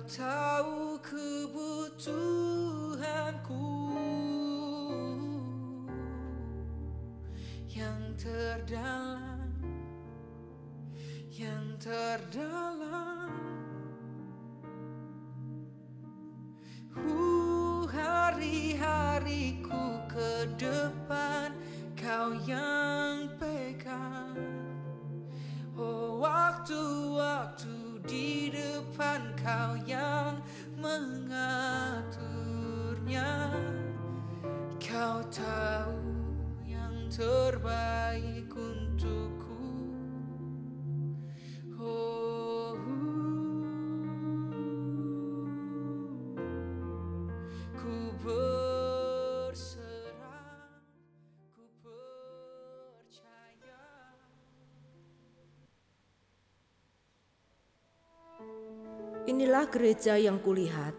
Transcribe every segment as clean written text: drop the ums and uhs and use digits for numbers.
tahu kebutuhanku yang terdalam, yang terdalam. Hari-hariku ke depan Kau yang pegang. Oh, waktu-waktu di depan Kau yang mengaturnya. Kau tahu yang terbaik untukku. Oh, ku berserah, ku percaya. Inilah gereja yang kulihat,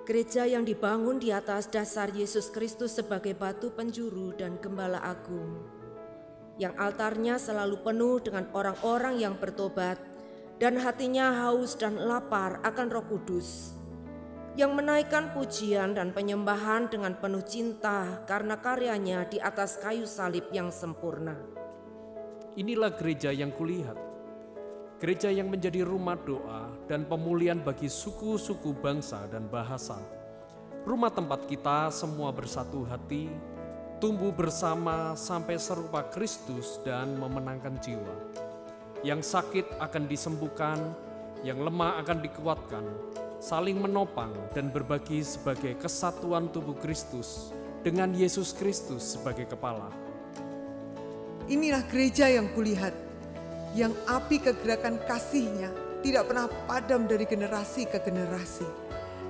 gereja yang dibangun di atas dasar Yesus Kristus sebagai batu penjuru dan gembala agung, yang altarnya selalu penuh dengan orang-orang yang bertobat dan hatinya haus dan lapar akan Roh Kudus, yang menaikkan pujian dan penyembahan dengan penuh cinta karena karyanya di atas kayu salib yang sempurna. Inilah gereja yang kulihat, gereja yang menjadi rumah doa dan pemulihan bagi suku-suku bangsa dan bahasa. Rumah tempat kita semua bersatu hati, tumbuh bersama sampai serupa Kristus dan memenangkan jiwa. Yang sakit akan disembuhkan, yang lemah akan dikuatkan, saling menopang dan berbagi sebagai kesatuan tubuh Kristus dengan Yesus Kristus sebagai kepala. Inilah gereja yang kulihat, yang api kegerakan kasih-Nya tidak pernah padam dari generasi ke generasi,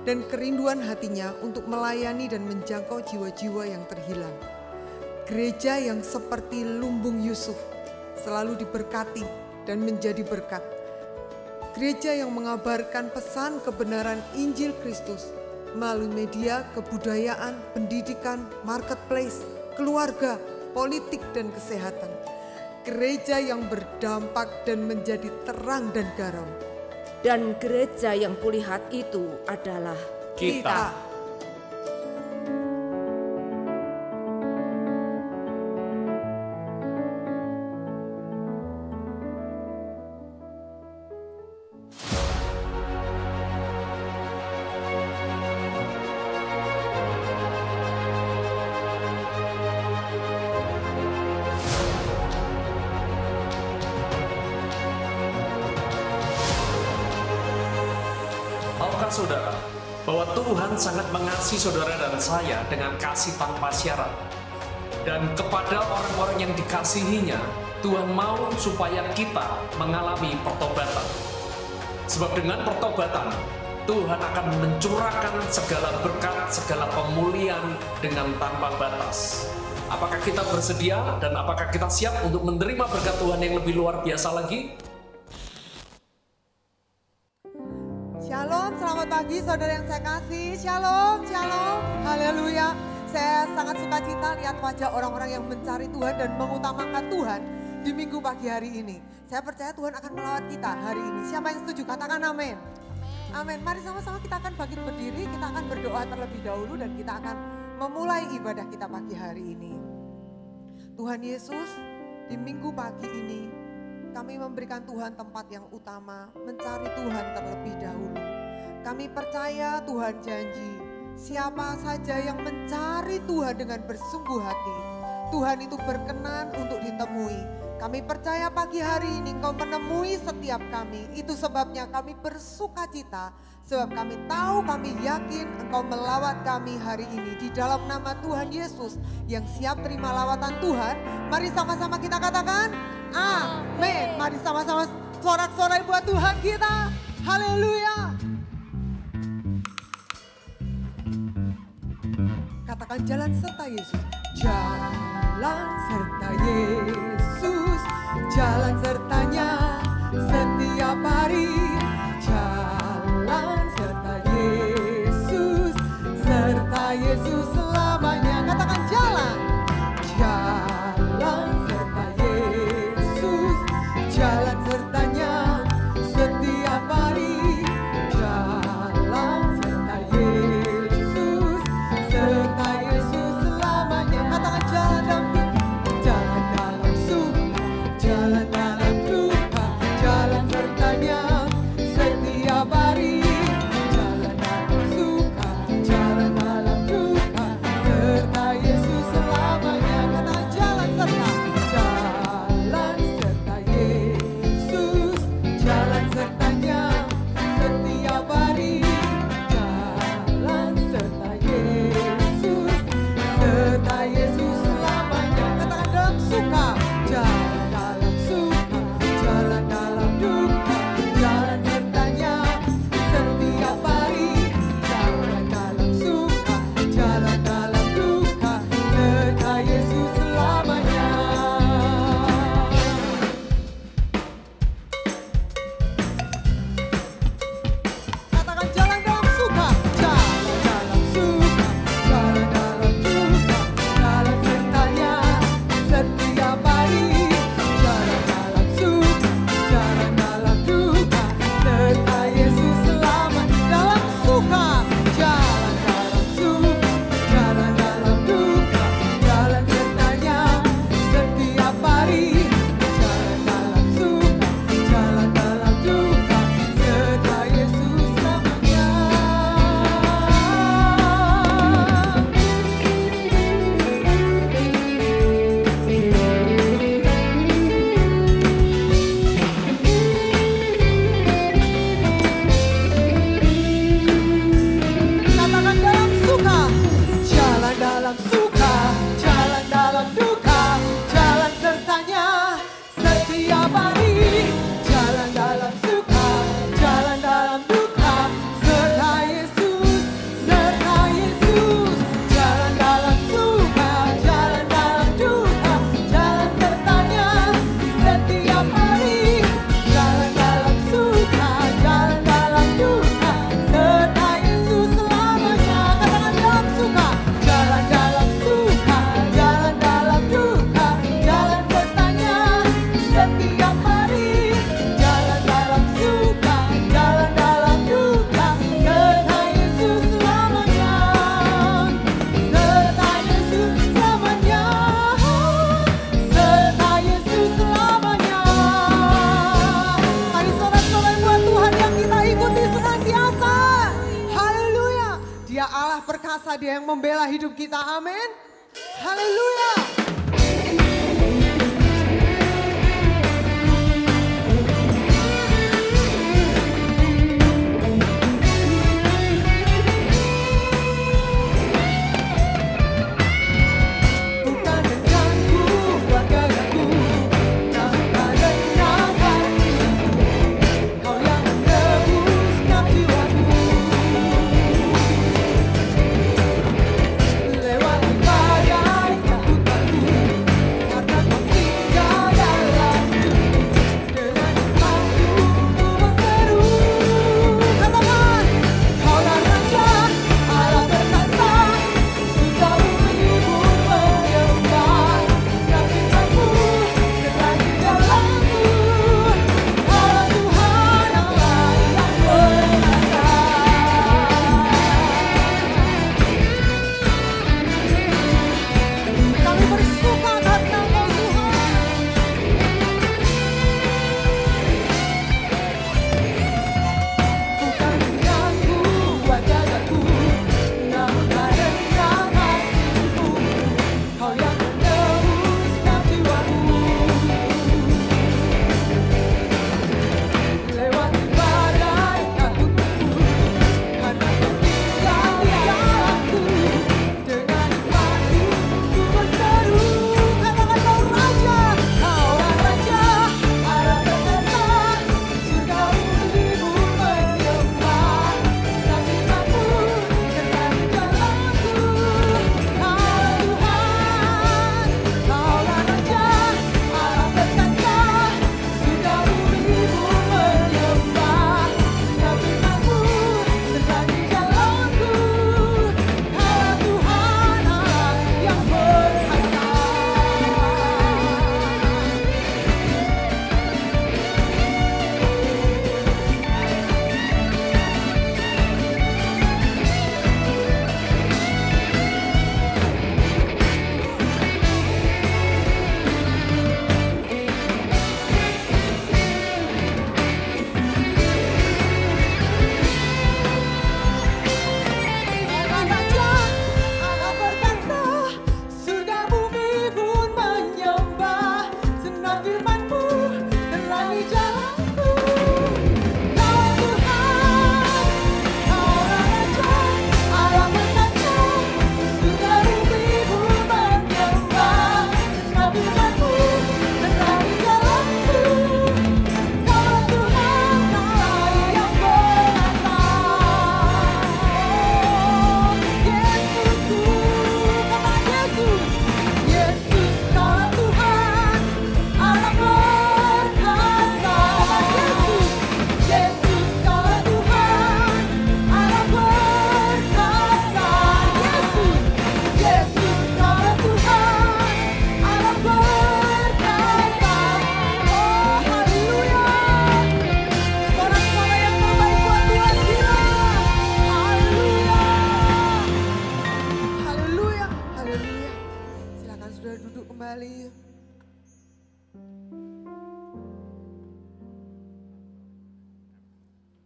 dan kerinduan hatinya untuk melayani dan menjangkau jiwa-jiwa yang terhilang. Gereja yang seperti lumbung Yusuf, selalu diberkati dan menjadi berkat. Gereja yang mengabarkan pesan kebenaran Injil Kristus melalui media, kebudayaan, pendidikan, marketplace, keluarga, politik, dan kesehatan. Gereja yang berdampak dan menjadi terang dan garam. Dan gereja yang kulihat itu adalah Kita. Tahukah saudara bahwa Tuhan sangat mengasihi saudara dan saya dengan kasih tanpa syarat. Dan kepada orang-orang yang dikasihinya, Tuhan mau supaya kita mengalami pertobatan. Sebab dengan pertobatan, Tuhan akan mencurahkan segala berkat, segala pemulihan dengan tanpa batas. Apakah kita bersedia dan apakah kita siap untuk menerima berkat Tuhan yang lebih luar biasa lagi? Shalom, selamat pagi saudara yang saya kasih. Shalom, shalom, haleluya. Saya sangat sukacita lihat wajah orang-orang yang mencari Tuhan dan mengutamakan Tuhan di minggu pagi hari ini. Saya percaya Tuhan akan melawat kita hari ini. Siapa yang setuju? Katakan amin. Amin. Mari sama-sama kita akan bangkit berdiri, kita akan berdoa terlebih dahulu dan kita akan memulai ibadah kita pagi hari ini. Tuhan Yesus, di minggu pagi ini kami memberikan Tuhan tempat yang utama, mencari Tuhan terlebih dahulu. Kami percaya Tuhan janji, siapa saja yang mencari Tuhan dengan bersungguh hati, Tuhan itu berkenan untuk ditemui. Kami percaya pagi hari ini Engkau menemui setiap kami. Itu sebabnya kami bersukacita, sebab kami tahu, kami yakin Engkau melawat kami hari ini. Di dalam nama Tuhan Yesus yang siap terima lawatan Tuhan, mari sama-sama kita katakan amin. Mari sama-sama sorak-sorai buat Tuhan kita. Haleluya. Katakan jalan serta Yesus. Jalan serta Yesus. Jalan sertanya setiap hari. Jalan serta Yesus. Serta Yesus selamanya. Katakan jalan. Jalan serta Yesus. Jalan sertanya setiap hari. Jalan kuasa Dia yang membela hidup kita. Amin. Haleluya.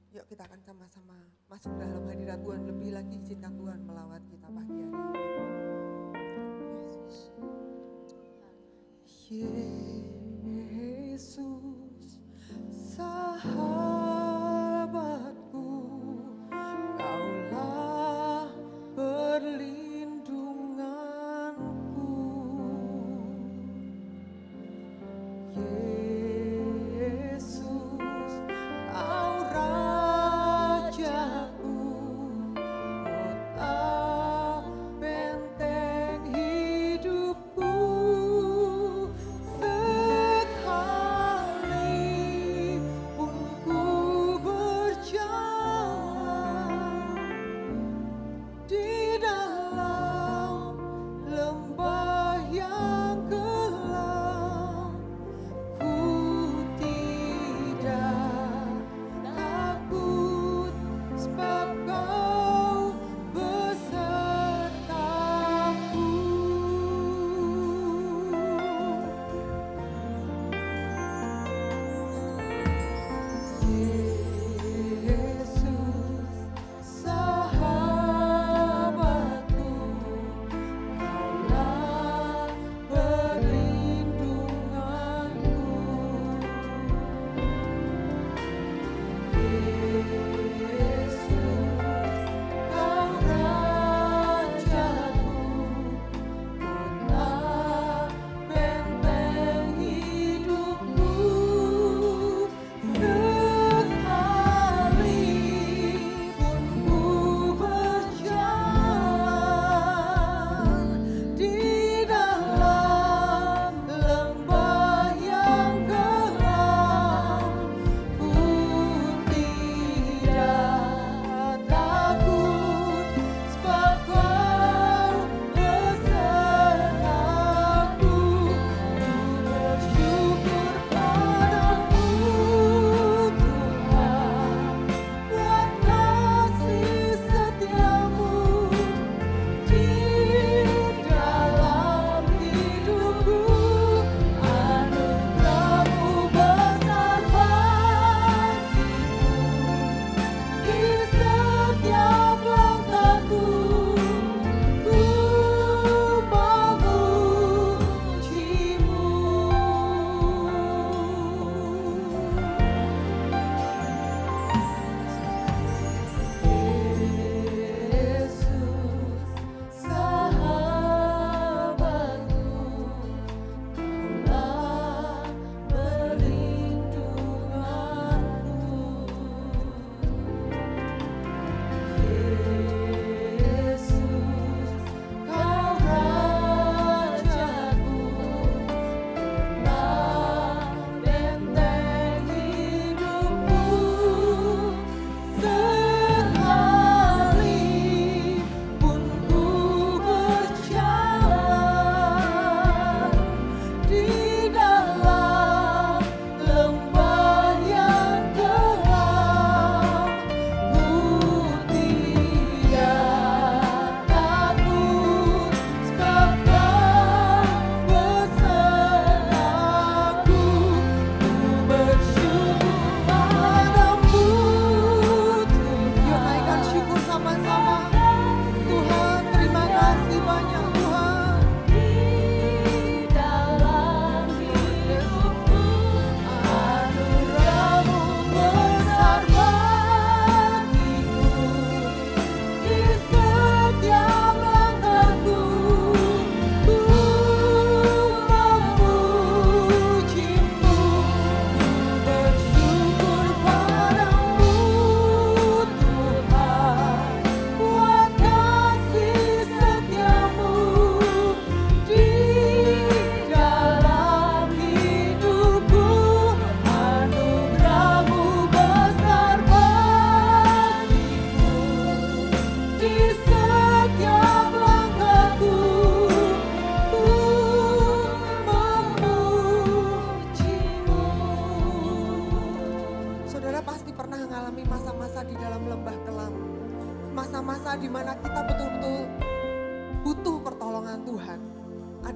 Yuk kita akan sama-sama masuk dalam hadirat Tuhan, lebih lagi izinkan Tuhan melawat kita pagi hari ini. Yesus, sahabatku, Kaulah perlindunganku. Yesus, Kau Rajaku, kota benteng hidupku. Sekalipun ku berjalan di dalam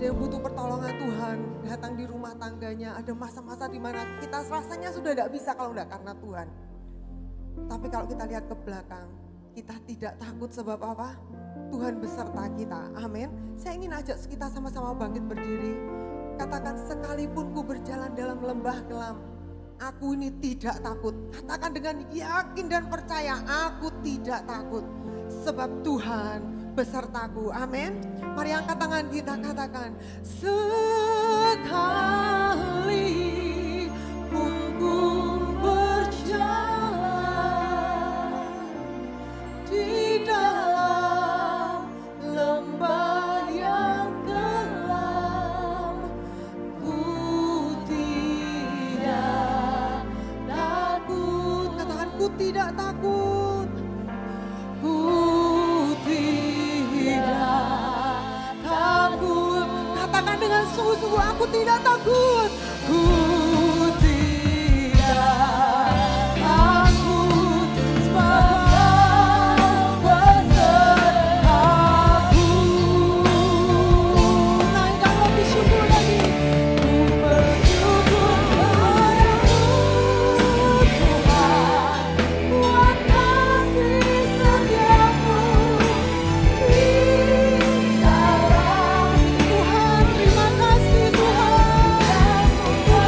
Ada yang butuh pertolongan Tuhan, datang di rumah tangganya. Ada masa-masa di mana kita rasanya sudah tidak bisa kalau tidak karena Tuhan. Tapi kalau kita lihat ke belakang, kita tidak takut sebab apa? Tuhan beserta kita. Amin. Saya ingin ajak kita sama-sama bangkit berdiri. Katakan, sekalipun ku berjalan dalam lembah kelam, aku ini tidak takut. Katakan dengan yakin dan percaya, aku tidak takut. Sebab Tuhan besertaku. Amin. Mari angkat tangan kita, katakan, sekalipun ku berjalan di dalam lembah yang kelam, ku tidak takut. Katakan, ku tidak takut. Ku tidak takut. Katakan dengan sungguh-sungguh, aku tidak takut. Ku tidak takut sebab besertaku. Naikkan lebih syukur lagi. Ku bersyukur padamu Tuhan, buat kasih setiamu di dalam. Tuhan, terima kasih Tuhan. Tuhan,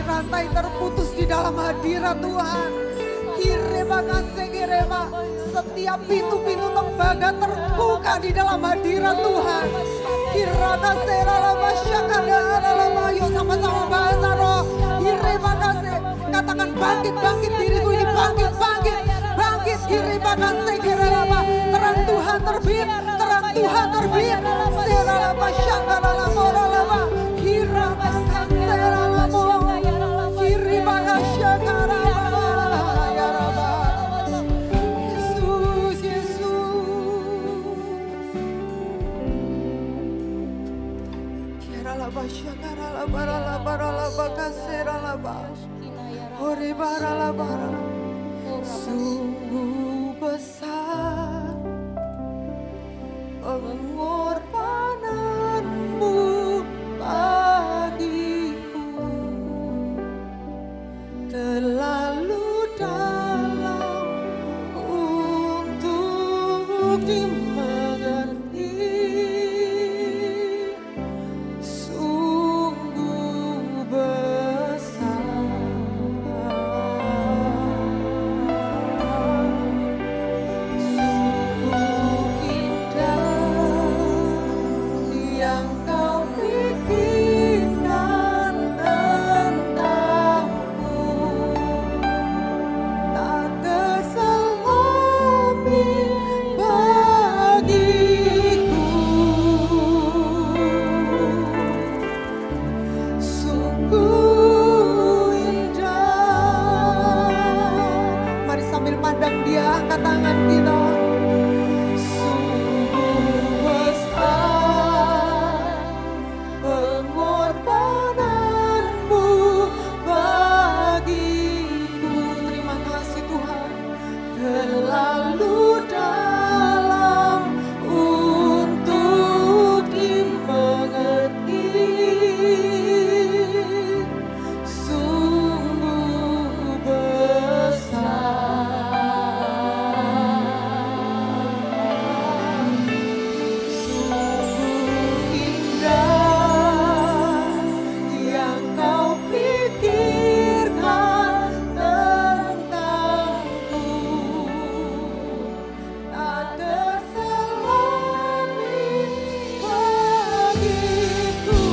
rantai terputus di dalam hadirat Tuhan. Kireba kasih kireba, setiap pintu-pintu tembaga terbuka di dalam hadirat Tuhan. Kiraka seralama syakada alama. Yuk sama-sama bahasa roh. Terima kasih. Katakan bangkit, bangkit diriku ini bangkit, bangkit, bangkit. Terima kasih kiralama. Terang Tuhan terbit, terang Tuhan terbit. Seralama syakada alama. Kiraka seralama. Kirima syakada alama. Yesus, Yesus. Kiralama syakada alama. Kaseralama. Ore baralaba. Sungguh besar pengorbananmu bagiku, terlalu dalam untuk dimengerti. Sungguh besar, sungguh indah yang kau pikirkan tentangku, tak terselami bagiku. Sungguh indah. Mari sambil pandang Dia, angkat tangan kita. Sungguh besar pengorbananmu bagiku. Terima kasih Tuhan. Terlalu dalam untuk dimengerti. Sungguh besar, sungguh indah yang kau pikirkan tentangku, tak terselami bagiku.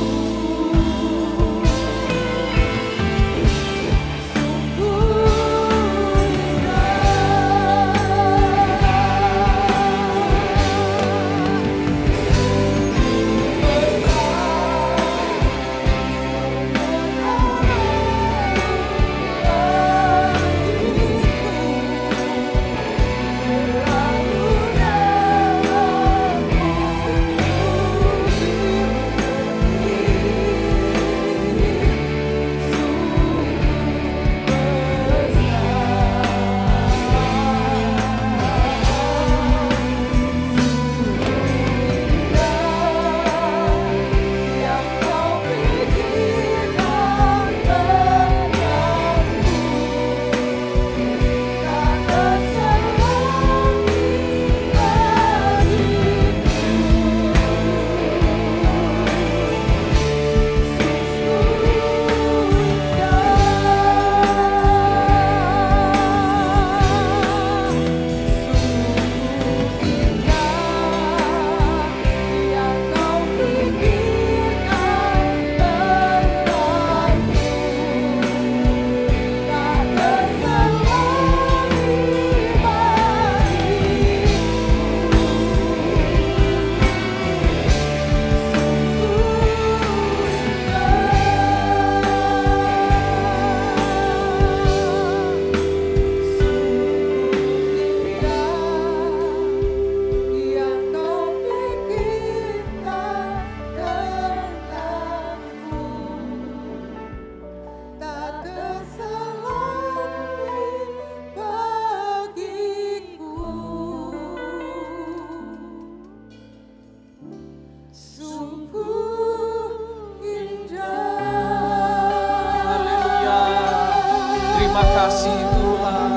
Terima kasih Tuhan.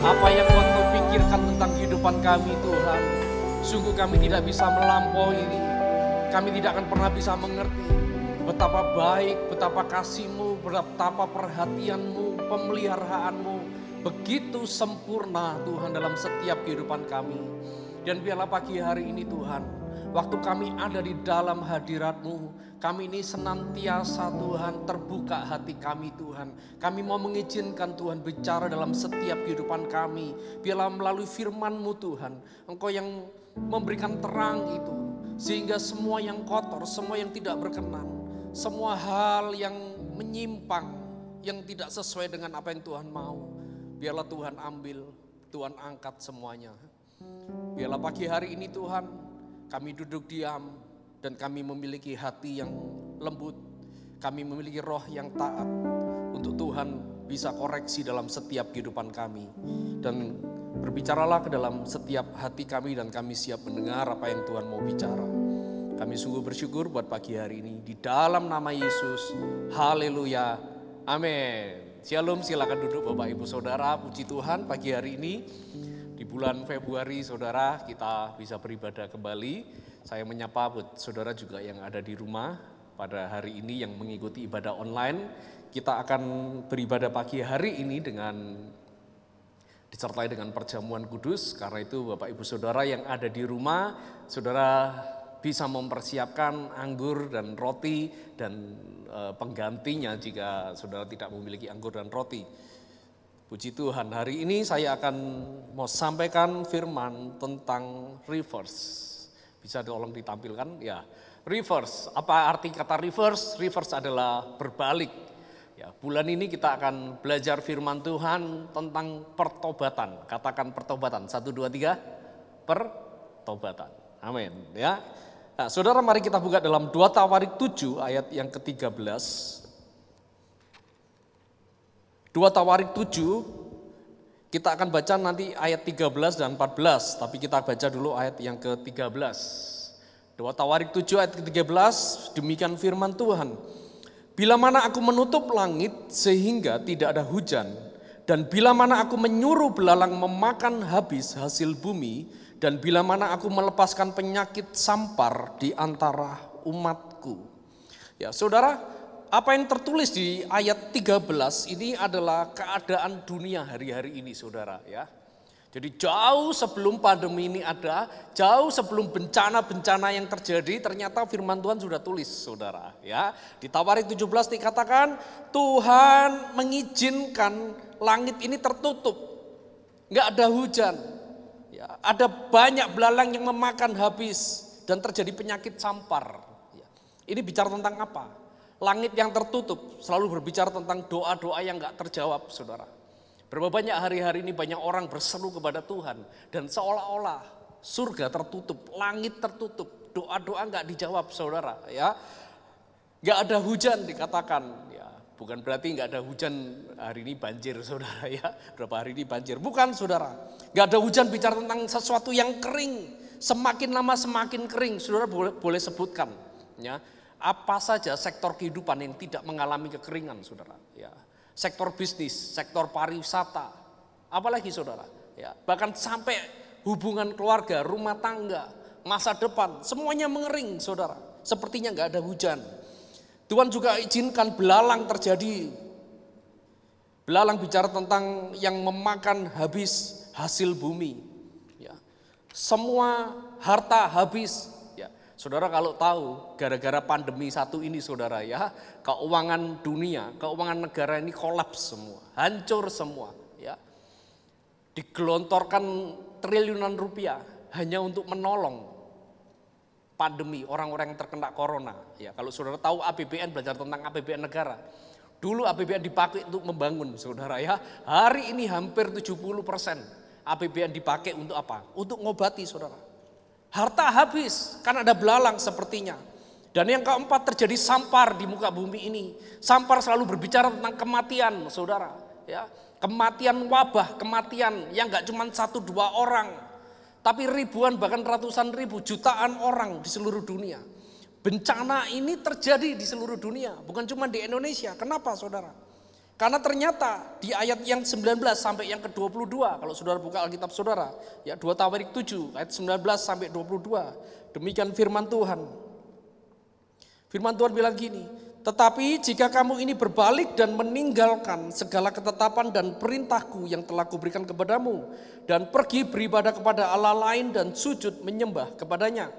Apa yang Kau pikirkan tentang kehidupan kami Tuhan, sungguh kami tidak bisa melampaui. Kami tidak akan pernah bisa mengerti betapa baik, betapa kasih-Mu, betapa perhatian-Mu, pemeliharaanmu begitu sempurna Tuhan dalam setiap kehidupan kami. Dan biarlah pagi hari ini Tuhan, waktu kami ada di dalam hadirat-Mu, kami ini senantiasa Tuhan terbuka hati kami Tuhan. Kami mau mengizinkan Tuhan bicara dalam setiap kehidupan kami. Biarlah melalui firman-Mu Tuhan, Engkau yang memberikan terang itu. Sehingga semua yang kotor, semua yang tidak berkenan, semua hal yang menyimpang, yang tidak sesuai dengan apa yang Tuhan mau, biarlah Tuhan ambil, Tuhan angkat semuanya. Biarlah pagi hari ini Tuhan, kami duduk diam dan kami memiliki hati yang lembut. Kami memiliki roh yang taat untuk Tuhan bisa koreksi dalam setiap kehidupan kami. Dan berbicaralah ke dalam setiap hati kami dan kami siap mendengar apa yang Tuhan mau bicara. Kami sungguh bersyukur buat pagi hari ini. Di dalam nama Yesus, haleluya, amin. Shalom, silakan duduk Bapak Ibu Saudara. Puji Tuhan pagi hari ini. Di bulan Februari saudara kita bisa beribadah kembali. Saya menyapa buat saudara juga yang ada di rumah pada hari ini yang mengikuti ibadah online. Kita akan beribadah pagi hari ini dengan disertai dengan perjamuan kudus. Karena itu Bapak Ibu Saudara yang ada di rumah, saudara bisa mempersiapkan anggur dan roti dan penggantinya jika saudara tidak memiliki anggur dan roti. Puji Tuhan, hari ini saya akan mau sampaikan firman tentang reverse. Bisa tolong ditampilkan? Ya, reverse. Apa arti kata reverse? Reverse adalah berbalik. Ya, bulan ini kita akan belajar firman Tuhan tentang pertobatan. Katakan pertobatan. 1, 2, 3. Pertobatan. Amin. Ya. Nah, saudara mari kita buka dalam 2 Tawarik 7 ayat yang ke-13. 2 Tawarik 7, kita akan baca nanti ayat 13 dan 14, tapi kita baca dulu ayat yang ke-13. 2 Tawarik 7 ayat ke-13, demikian firman Tuhan. Bila mana aku menutup langit sehingga tidak ada hujan, dan bila mana aku menyuruh belalang memakan habis hasil bumi, dan bila mana aku melepaskan penyakit sampar di antara umatku. Ya, saudara, apa yang tertulis di ayat 13 ini adalah keadaan dunia hari-hari ini saudara ya. Jadi jauh sebelum pandemi ini ada, jauh sebelum bencana-bencana yang terjadi, ternyata firman Tuhan sudah tulis saudara ya. Di Tawarik 17 dikatakan Tuhan mengizinkan langit ini tertutup, nggak ada hujan. Ya, ada banyak belalang yang memakan habis dan terjadi penyakit sampar. Ya. Ini bicara tentang apa? Langit yang tertutup selalu berbicara tentang doa-doa yang gak terjawab saudara. Berapa banyak hari-hari ini banyak orang berseru kepada Tuhan. Dan seolah-olah surga tertutup, langit tertutup, doa-doa gak dijawab saudara. Ya, gak ada hujan dikatakan. Ya, bukan berarti gak ada hujan hari ini banjir saudara ya. Berapa hari ini banjir, bukan saudara. Gak ada hujan bicara tentang sesuatu yang kering. Semakin lama semakin kering, saudara boleh sebutkan. Ya. Apa saja sektor kehidupan yang tidak mengalami kekeringan saudara ya. Sektor bisnis, sektor pariwisata, apalagi saudara ya. Bahkan sampai hubungan keluarga, rumah tangga, masa depan, semuanya mengering saudara. Sepertinya gak ada hujan. Tuhan juga izinkan belalang terjadi. Belalang bicara tentang yang memakan habis hasil bumi ya. Semua harta habis. Saudara kalau tahu gara-gara pandemi satu ini saudara ya, keuangan dunia, keuangan negara ini kolaps semua, hancur semua ya. Digelontorkan triliunan rupiah hanya untuk menolong pandemi orang-orang yang terkena corona. Ya, kalau saudara tahu APBN, belajar tentang APBN negara. Dulu APBN dipakai untuk membangun saudara ya. Hari ini hampir 70% APBN dipakai untuk apa? Untuk ngobati saudara. Harta habis, kan ada belalang sepertinya. Dan yang keempat terjadi sampar di muka bumi ini. Sampar selalu berbicara tentang kematian saudara. Ya, kematian wabah, kematian yang gak cuma 1-2 orang. Tapi ribuan bahkan ratusan ribu, jutaan orang di seluruh dunia. Bencana ini terjadi di seluruh dunia, bukan cuma di Indonesia. Kenapa saudara? Karena ternyata di ayat yang 19 sampai yang ke-22, kalau saudara buka Alkitab saudara, ya 2 Tawarik 7 ayat 19 sampai 22, demikian firman Tuhan. Firman Tuhan bilang gini, Tetapi jika kamu ini berbalik dan meninggalkan segala ketetapan dan perintahku yang telah kuberikan kepadamu, dan pergi beribadah kepada Allah lain dan sujud menyembah kepadanya,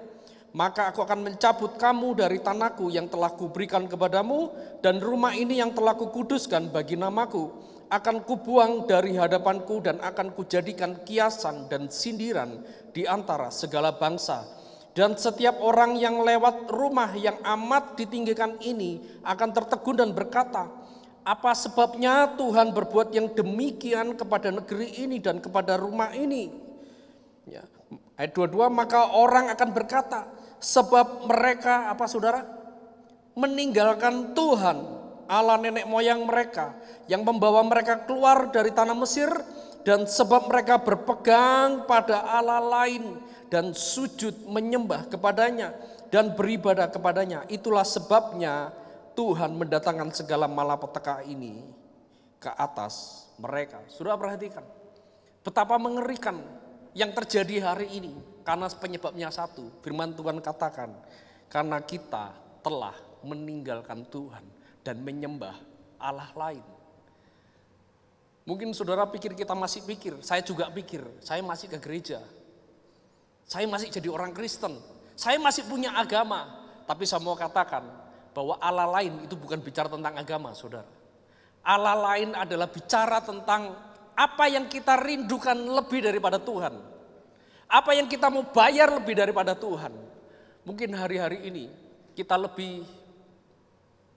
maka aku akan mencabut kamu dari tanahku yang telah kuberikan kepadamu, dan rumah ini yang telah kukuduskan bagi namaku akan kubuang dari hadapanku, dan akan kujadikan kiasan dan sindiran di antara segala bangsa. Dan setiap orang yang lewat rumah yang amat ditinggikan ini akan tertegun dan berkata, apa sebabnya Tuhan berbuat yang demikian kepada negeri ini dan kepada rumah ini? Ya. Ayat 22, maka orang akan berkata, sebab mereka apa saudara? Meninggalkan Tuhan, Allah nenek moyang mereka yang membawa mereka keluar dari tanah Mesir, dan sebab mereka berpegang pada Allah lain dan sujud menyembah kepadanya dan beribadah kepadanya. Itulah sebabnya Tuhan mendatangkan segala malapetaka ini ke atas mereka. Sudah perhatikan betapa mengerikan yang terjadi hari ini, karena penyebabnya satu. Firman Tuhan katakan, karena kita telah meninggalkan Tuhan dan menyembah Allah lain. Mungkin saudara pikir kita masih pikir, saya juga pikir, saya masih ke gereja, saya masih jadi orang Kristen, saya masih punya agama. Tapi saya mau katakan bahwa Allah lain itu bukan bicara tentang agama, saudara. Allah lain adalah bicara tentang apa yang kita rindukan lebih daripada Tuhan. Apa yang kita mau bayar lebih daripada Tuhan. Mungkin hari-hari ini kita lebih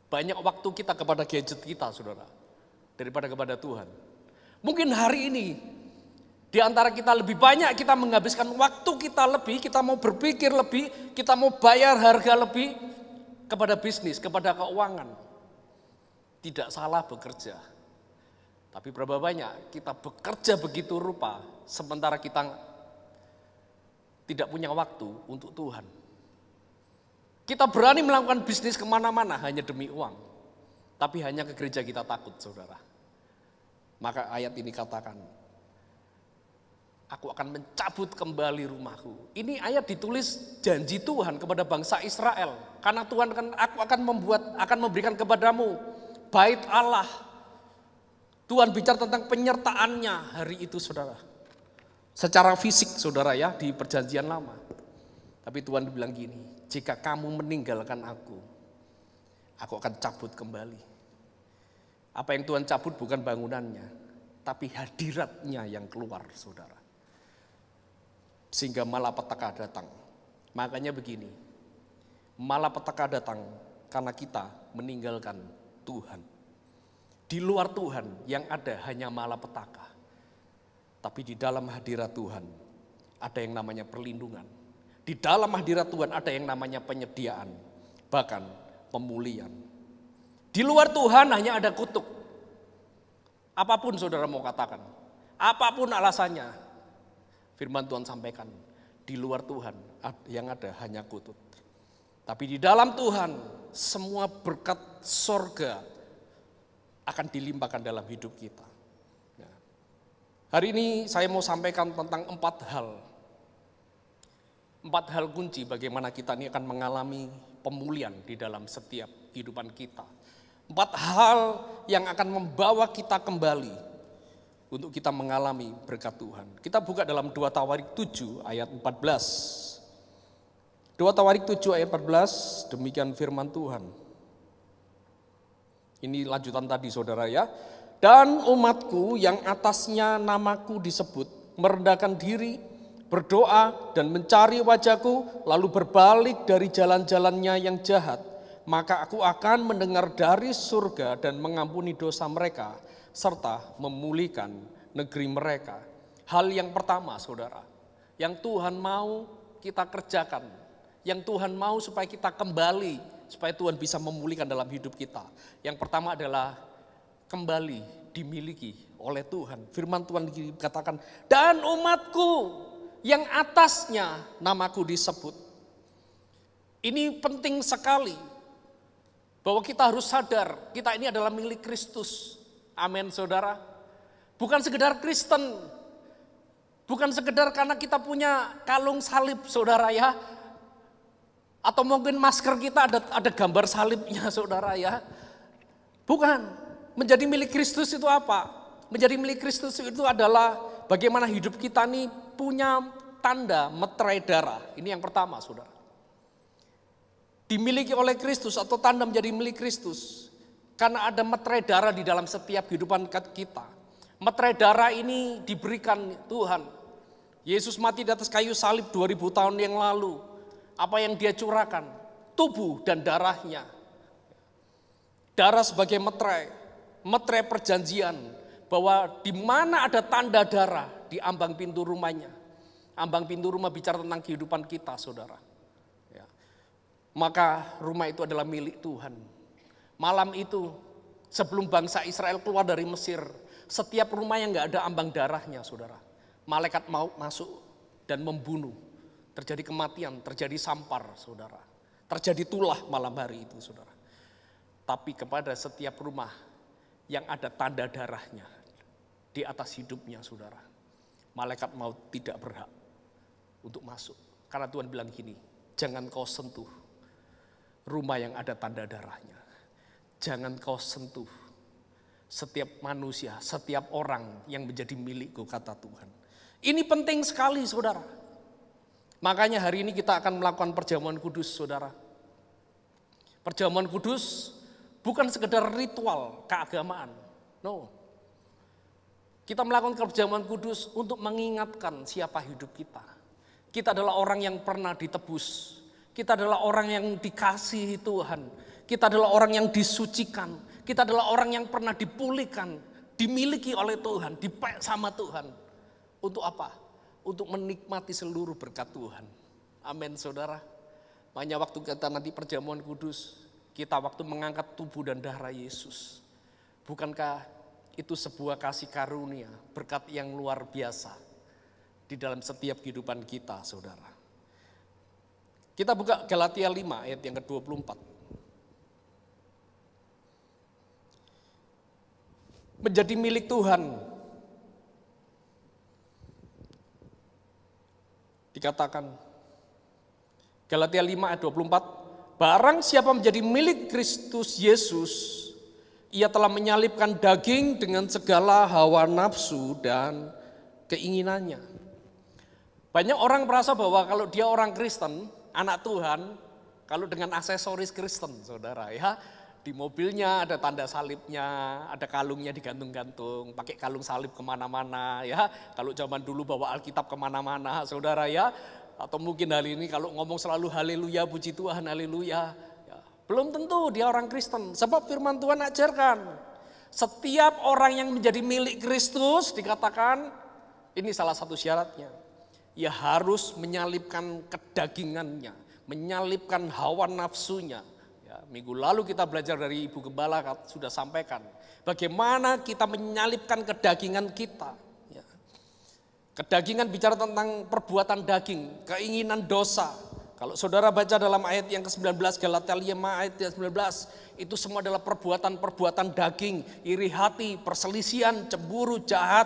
banyak waktu kita kepada gadget kita, saudara, daripada kepada Tuhan. Mungkin hari ini di antara kita lebih banyak kita menghabiskan waktu kita lebih, kita mau berpikir lebih, kita mau bayar harga lebih kepada bisnis, kepada keuangan. Tidak salah bekerja. Tapi berapa banyak kita bekerja begitu rupa, sementara kita tidak punya waktu untuk Tuhan. Kita berani melakukan bisnis kemana-mana hanya demi uang. Tapi hanya ke gereja kita takut, saudara. Maka ayat ini katakan, aku akan mencabut kembali rumahku. Ini ayat ditulis janji Tuhan kepada bangsa Israel. Karena Tuhan aku akan memberikan kepadamu bait Allah. Tuhan bicara tentang penyertaannya hari itu, saudara. Secara fisik, saudara, ya, di perjanjian lama. Tapi Tuhan bilang gini, jika kamu meninggalkan aku akan cabut kembali. Apa yang Tuhan cabut bukan bangunannya, tapi hadiratnya yang keluar, saudara. Sehingga malapetaka datang. Makanya begini, malapetaka datang karena kita meninggalkan Tuhan. Di luar Tuhan yang ada hanya malapetaka. Tapi di dalam hadirat Tuhan ada yang namanya perlindungan. Di dalam hadirat Tuhan ada yang namanya penyediaan, bahkan pemulihan. Di luar Tuhan hanya ada kutuk. Apapun saudara mau katakan, apapun alasannya, firman Tuhan sampaikan, di luar Tuhan yang ada hanya kutuk. Tapi di dalam Tuhan semua berkat sorga akan dilimpahkan dalam hidup kita. Hari ini saya mau sampaikan tentang 4 hal. 4 hal kunci bagaimana kita ini akan mengalami pemulihan di dalam setiap kehidupan kita. 4 hal yang akan membawa kita kembali untuk kita mengalami berkat Tuhan. Kita buka dalam 2 Tawarik 7 ayat 14. 2 Tawarik 7 ayat 14, demikian firman Tuhan. Ini lanjutan tadi, saudara, ya. Dan umatku yang atasnya namaku disebut, merendahkan diri, berdoa dan mencari wajahku, lalu berbalik dari jalan-jalannya yang jahat, maka aku akan mendengar dari surga dan mengampuni dosa mereka, serta memulihkan negeri mereka. Hal yang pertama, saudara, yang Tuhan mau kita kerjakan, yang Tuhan mau supaya kita kembali, supaya Tuhan bisa memulihkan dalam hidup kita. Yang pertama adalah kembali dimiliki oleh Tuhan. Firman Tuhan dikatakan, dan umatku yang atasnya namaku disebut. Ini penting sekali, bahwa kita harus sadar, kita ini adalah milik Kristus. Amin, saudara. Bukan sekedar Kristen, bukan sekedar karena kita punya kalung salib, saudara, ya. Atau mungkin masker kita ada gambar salibnya saudara ya. Bukan, menjadi milik Kristus itu apa? Menjadi milik Kristus itu adalah bagaimana hidup kita nih punya tanda meterai darah. Ini yang pertama saudara. Dimiliki oleh Kristus atau tanda menjadi milik Kristus. Karena ada meterai darah di dalam setiap kehidupan kita. Meterai darah ini diberikan Tuhan. Yesus mati di atas kayu salib 2000 tahun yang lalu. Apa yang dia curahkan? Tubuh dan darahnya. Darah sebagai meterai. Meterai perjanjian. Bahwa di mana ada tanda darah di ambang pintu rumahnya. Ambang pintu rumah bicara tentang kehidupan kita saudara. Ya. Maka rumah itu adalah milik Tuhan. Malam itu sebelum bangsa Israel keluar dari Mesir. Setiap rumah yang gak ada ambang darahnya saudara. Malaikat maut masuk dan membunuh. Terjadi kematian, terjadi sampar saudara. Terjadi tulah malam hari itu saudara. Tapi kepada setiap rumah yang ada tanda darahnya di atas hidupnya saudara. Malaikat maut tidak berhak untuk masuk. Karena Tuhan bilang gini, jangan kau sentuh rumah yang ada tanda darahnya. Jangan kau sentuh setiap manusia, setiap orang yang menjadi milikku kata Tuhan. Ini penting sekali saudara. Makanya hari ini kita akan melakukan perjamuan kudus saudara. Perjamuan kudus bukan sekedar ritual keagamaan. No. Kita melakukan perjamuan kudus untuk mengingatkan siapa hidup kita. Kita adalah orang yang pernah ditebus. Kita adalah orang yang dikasihi Tuhan. Kita adalah orang yang disucikan. Kita adalah orang yang pernah dipulihkan. Dimiliki oleh Tuhan, dipek sama Tuhan. Untuk apa? Untuk menikmati seluruh berkat Tuhan. Amin saudara. Makanya waktu kita nanti perjamuan kudus, kita waktu mengangkat tubuh dan darah Yesus. Bukankah itu sebuah kasih karunia, berkat yang luar biasa di dalam setiap kehidupan kita saudara. Kita buka Galatia 5 ayat yang ke-24. Menjadi milik Tuhan. Dikatakan Galatia 5 ayat 24, barang siapa menjadi milik Kristus Yesus, ia telah menyalibkan daging dengan segala hawa nafsu dan keinginannya. Banyak orang merasa bahwa kalau dia orang Kristen, anak Tuhan, kalau dengan aksesoris Kristen saudara ya, di mobilnya ada tanda salibnya, ada kalungnya digantung-gantung, pakai kalung salib kemana-mana ya. Kalau zaman dulu bawa Alkitab kemana-mana saudara ya. Atau mungkin hari ini kalau ngomong selalu haleluya, puji Tuhan, haleluya. Ya, belum tentu dia orang Kristen. Sebab firman Tuhan ajarkan, setiap orang yang menjadi milik Kristus dikatakan, ini salah satu syaratnya. Ia harus menyalibkan kedagingannya, menyalibkan hawa nafsunya. Minggu lalu kita belajar dari Ibu Gembala sudah sampaikan bagaimana kita menyalibkan kedagingan kita. Kedagingan bicara tentang perbuatan daging, keinginan dosa. Kalau saudara baca dalam ayat yang ke-19 Galatia 5 ayat yang 19, itu semua adalah perbuatan-perbuatan daging, iri hati, perselisihan, cemburu, jahat,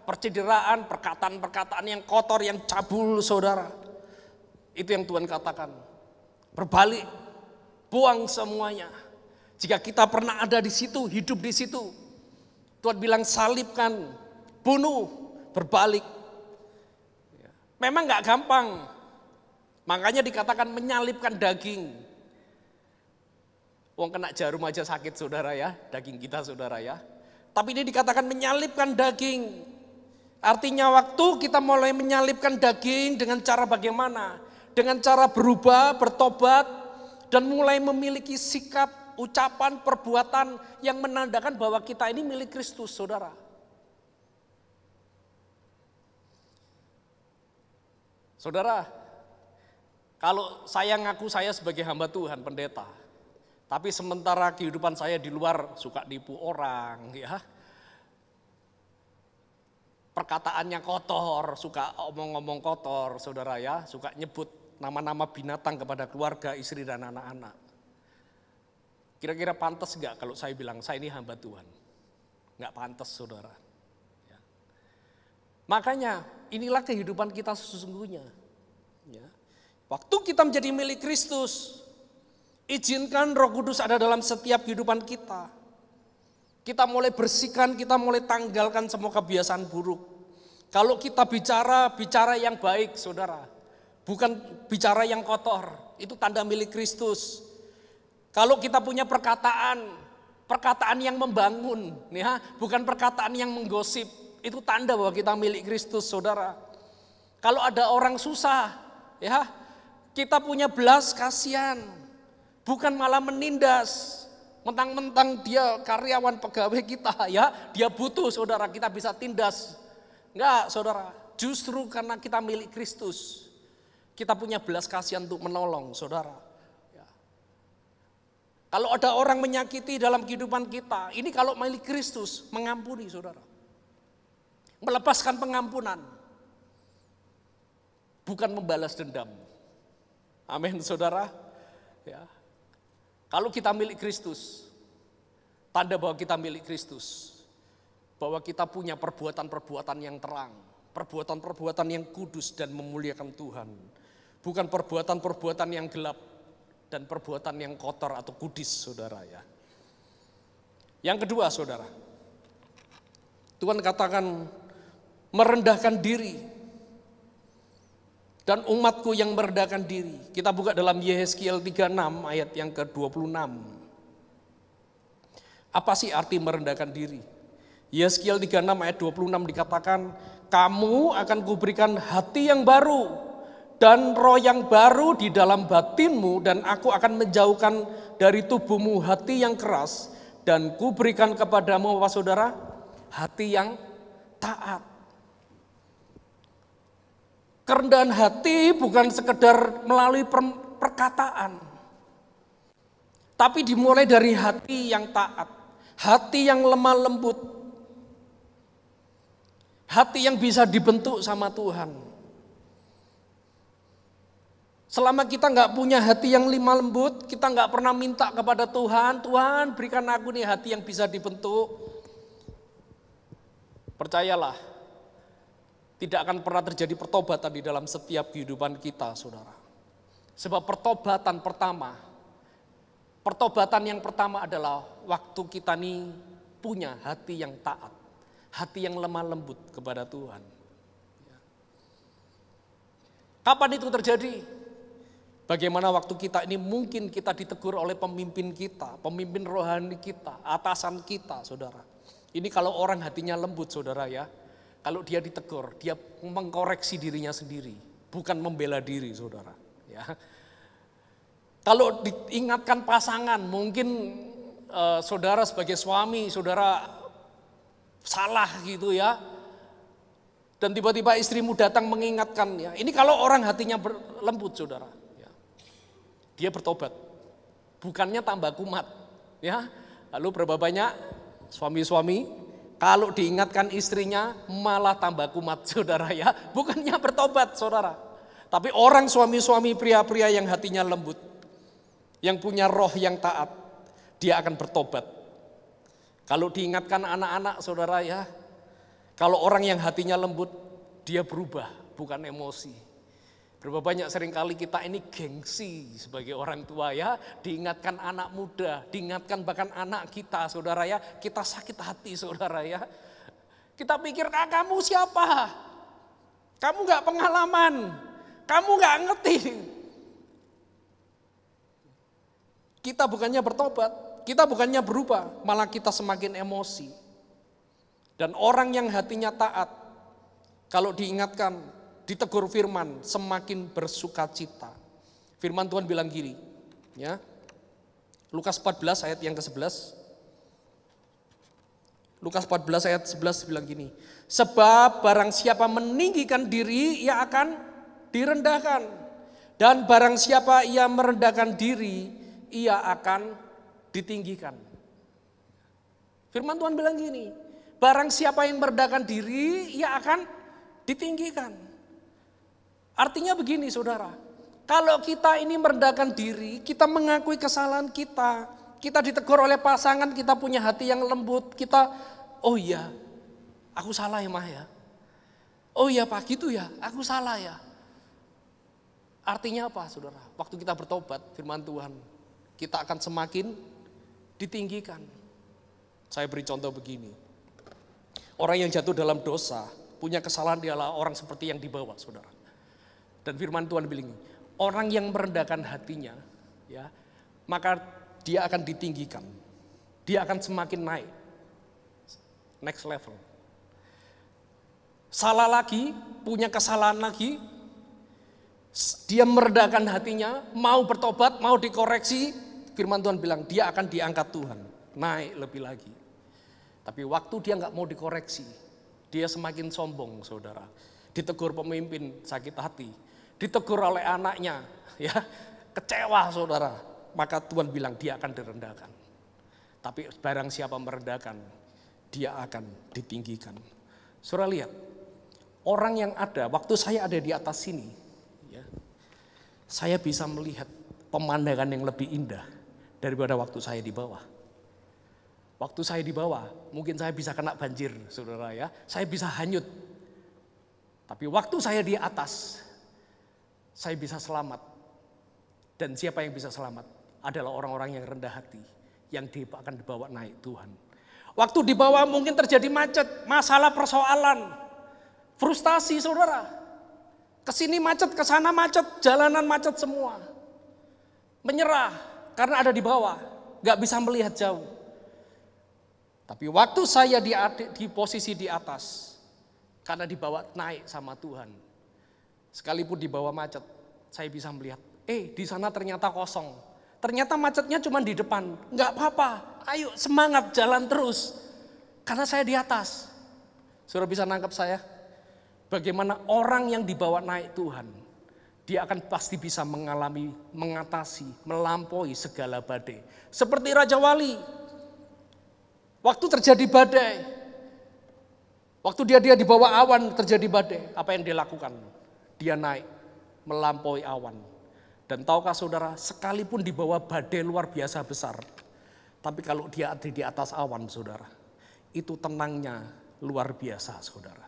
percederaan, perkataan-perkataan yang kotor, yang cabul saudara. Itu yang Tuhan katakan. Berbalik. Buang semuanya. Jika kita pernah ada di situ, hidup di situ, Tuhan bilang salibkan, bunuh, berbalik. Memang gak gampang. Makanya dikatakan menyalibkan daging. Wong kena jarum aja sakit saudara ya, daging kita saudara ya. Tapi ini dikatakan menyalibkan daging. Artinya waktu kita mulai menyalibkan daging dengan cara bagaimana? Dengan cara berubah, bertobat, dan mulai memiliki sikap, ucapan, perbuatan yang menandakan bahwa kita ini milik Kristus, saudara. Saudara, kalau saya ngaku saya sebagai hamba Tuhan, pendeta, tapi sementara kehidupan saya di luar suka nipu orang, ya, perkataannya kotor, suka omong-omong kotor, saudara ya, suka nyebut nama-nama binatang kepada keluarga, istri dan anak-anak. Kira-kira pantas enggak kalau saya bilang saya ini hamba Tuhan? Enggak pantas saudara. Ya. Makanya inilah kehidupan kita sesungguhnya. Ya. Waktu kita menjadi milik Kristus, izinkan Roh Kudus ada dalam setiap kehidupan kita. Kita mulai bersihkan, kita mulai tanggalkan semua kebiasaan buruk. Kalau kita bicara yang baik, saudara. Bukan bicara yang kotor, itu tanda milik Kristus. Kalau kita punya perkataan yang membangun, ya, bukan perkataan yang menggosip, itu tanda bahwa kita milik Kristus, saudara. Kalau ada orang susah, ya, kita punya belas kasihan, bukan malah menindas. Mentang-mentang dia karyawan pegawai kita, ya, dia butuh, saudara, kita bisa tindas. Enggak, saudara, justru karena kita milik Kristus, kita punya belas kasihan untuk menolong, saudara. Ya. Kalau ada orang menyakiti dalam kehidupan kita, ini kalau milik Kristus, mengampuni, saudara. Melepaskan pengampunan, bukan membalas dendam. Amin, saudara. Ya. Kalau kita milik Kristus, tanda bahwa kita milik Kristus, bahwa kita punya perbuatan-perbuatan yang terang, perbuatan-perbuatan yang kudus dan memuliakan Tuhan. Bukan perbuatan-perbuatan yang gelap dan perbuatan yang kotor atau kudis, saudara, ya. Yang kedua, saudara, Tuhan katakan merendahkan diri dan umatku yang merendahkan diri. Kita buka dalam Yehezkiel 36 ayat yang ke-26. Apa sih arti merendahkan diri? Yehezkiel 36 ayat 26 dikatakan, kamu akan kuberikan hati yang baru dan roh yang baru di dalam batinmu, dan aku akan menjauhkan dari tubuhmu hati yang keras, dan kuberikan kepadamu apa, saudara? Hati yang taat. Kerendahan hati bukan sekedar melalui perkataan, tapi dimulai dari hati yang taat, hati yang lemah lembut, hati yang bisa dibentuk sama Tuhan. Selama kita nggak punya hati yang lemah lembut, kita nggak pernah minta kepada Tuhan, Tuhan berikan aku nih hati yang bisa dibentuk. Percayalah, tidak akan pernah terjadi pertobatan di dalam setiap kehidupan kita, saudara. Sebab pertobatan yang pertama adalah waktu kita nih punya hati yang taat, hati yang lemah lembut kepada Tuhan. Kapan itu terjadi? Bagaimana waktu kita ini mungkin kita ditegur oleh pemimpin kita, pemimpin rohani kita, atasan kita, saudara. Ini kalau orang hatinya lembut, saudara, ya. Kalau dia ditegur, dia mengkoreksi dirinya sendiri, bukan membela diri, saudara. Ya. Kalau diingatkan pasangan, mungkin saudara sebagai suami, saudara salah gitu ya. Dan tiba-tiba istrimu datang mengingatkan, ya. Ini kalau orang hatinya lembut, saudara. Dia bertobat, bukannya tambah kumat, ya. Lalu berapa banyak suami-suami kalau diingatkan istrinya malah tambah kumat, saudara, ya. Bukannya bertobat, saudara. Tapi orang suami-suami pria-pria yang hatinya lembut, yang punya roh yang taat, dia akan bertobat. Kalau diingatkan anak-anak, saudara, ya. Kalau orang yang hatinya lembut, dia berubah, bukan emosi. Berapa banyak seringkali kita ini gengsi sebagai orang tua, ya, diingatkan anak muda, diingatkan bahkan anak kita, saudara, ya, kita sakit hati, saudara, ya. Kita pikir, kamu siapa? Kamu gak pengalaman, kamu gak ngerti. Kita bukannya bertobat, kita bukannya berubah, malah kita semakin emosi. Dan orang yang hatinya taat, kalau diingatkan, ditegur firman, semakin bersuka cita. Firman Tuhan bilang gini, ya. Lukas 14 ayat yang ke-11. Lukas 14 ayat 11 bilang gini, sebab barang siapa meninggikan diri, ia akan direndahkan. Dan barang siapa ia merendahkan diri, ia akan ditinggikan. Firman Tuhan bilang gini, barang siapa yang merendahkan diri, ia akan ditinggikan. Artinya begini, saudara, kalau kita ini merendahkan diri, kita mengakui kesalahan kita ditegur oleh pasangan, kita punya hati yang lembut, kita, oh iya, aku salah ya, Mah, ya. Oh iya Pak, gitu ya, aku salah ya. Artinya apa saudara? Waktu kita bertobat, firman Tuhan, kita akan semakin ditinggikan. Saya beri contoh begini. Orang yang jatuh dalam dosa, punya kesalahan dialah orang seperti yang di bawah saudara. Dan firman Tuhan bilang, orang yang merendahkan hatinya, ya, maka dia akan ditinggikan. Dia akan semakin naik. Next level. Salah lagi, punya kesalahan lagi, dia merendahkan hatinya, mau bertobat, mau dikoreksi, firman Tuhan bilang dia akan diangkat Tuhan, naik lebih lagi. Tapi waktu dia nggak mau dikoreksi, dia semakin sombong saudara. Ditegur pemimpin sakit hati, ditegur oleh anaknya, ya kecewa saudara. Maka Tuhan bilang dia akan direndahkan. Tapi barang siapa merendahkan, dia akan ditinggikan. Saudara lihat, orang yang ada, waktu saya ada di atas sini, ya, saya bisa melihat pemandangan yang lebih indah daripada waktu saya di bawah. Waktu saya di bawah, mungkin saya bisa kena banjir, saudara ya. Saya bisa hanyut. Tapi waktu saya di atas, saya bisa selamat. Dan siapa yang bisa selamat? Adalah orang-orang yang rendah hati, yang akan dibawa naik Tuhan. Waktu di bawah mungkin terjadi macet, masalah persoalan, frustasi saudara. Kesini macet, kesana macet, jalanan macet semua. Menyerah karena ada di bawah, gak bisa melihat jauh. Tapi waktu saya di posisi di atas, karena dibawa naik sama Tuhan, sekalipun di bawah macet, saya bisa melihat, di sana ternyata kosong. Ternyata macetnya cuma di depan, nggak apa-apa. Ayo semangat jalan terus, karena saya di atas. Saudara bisa nangkap saya? Bagaimana orang yang dibawa naik Tuhan, dia akan pasti bisa mengatasi, melampaui segala badai. Seperti Raja Wali. Waktu terjadi badai, waktu dia di bawah awan terjadi badai, apa yang dia lakukan? Dia naik, melampaui awan. Dan tahukah saudara, sekalipun di bawah badai luar biasa besar, tapi kalau dia ada di atas awan saudara, itu tenangnya luar biasa saudara.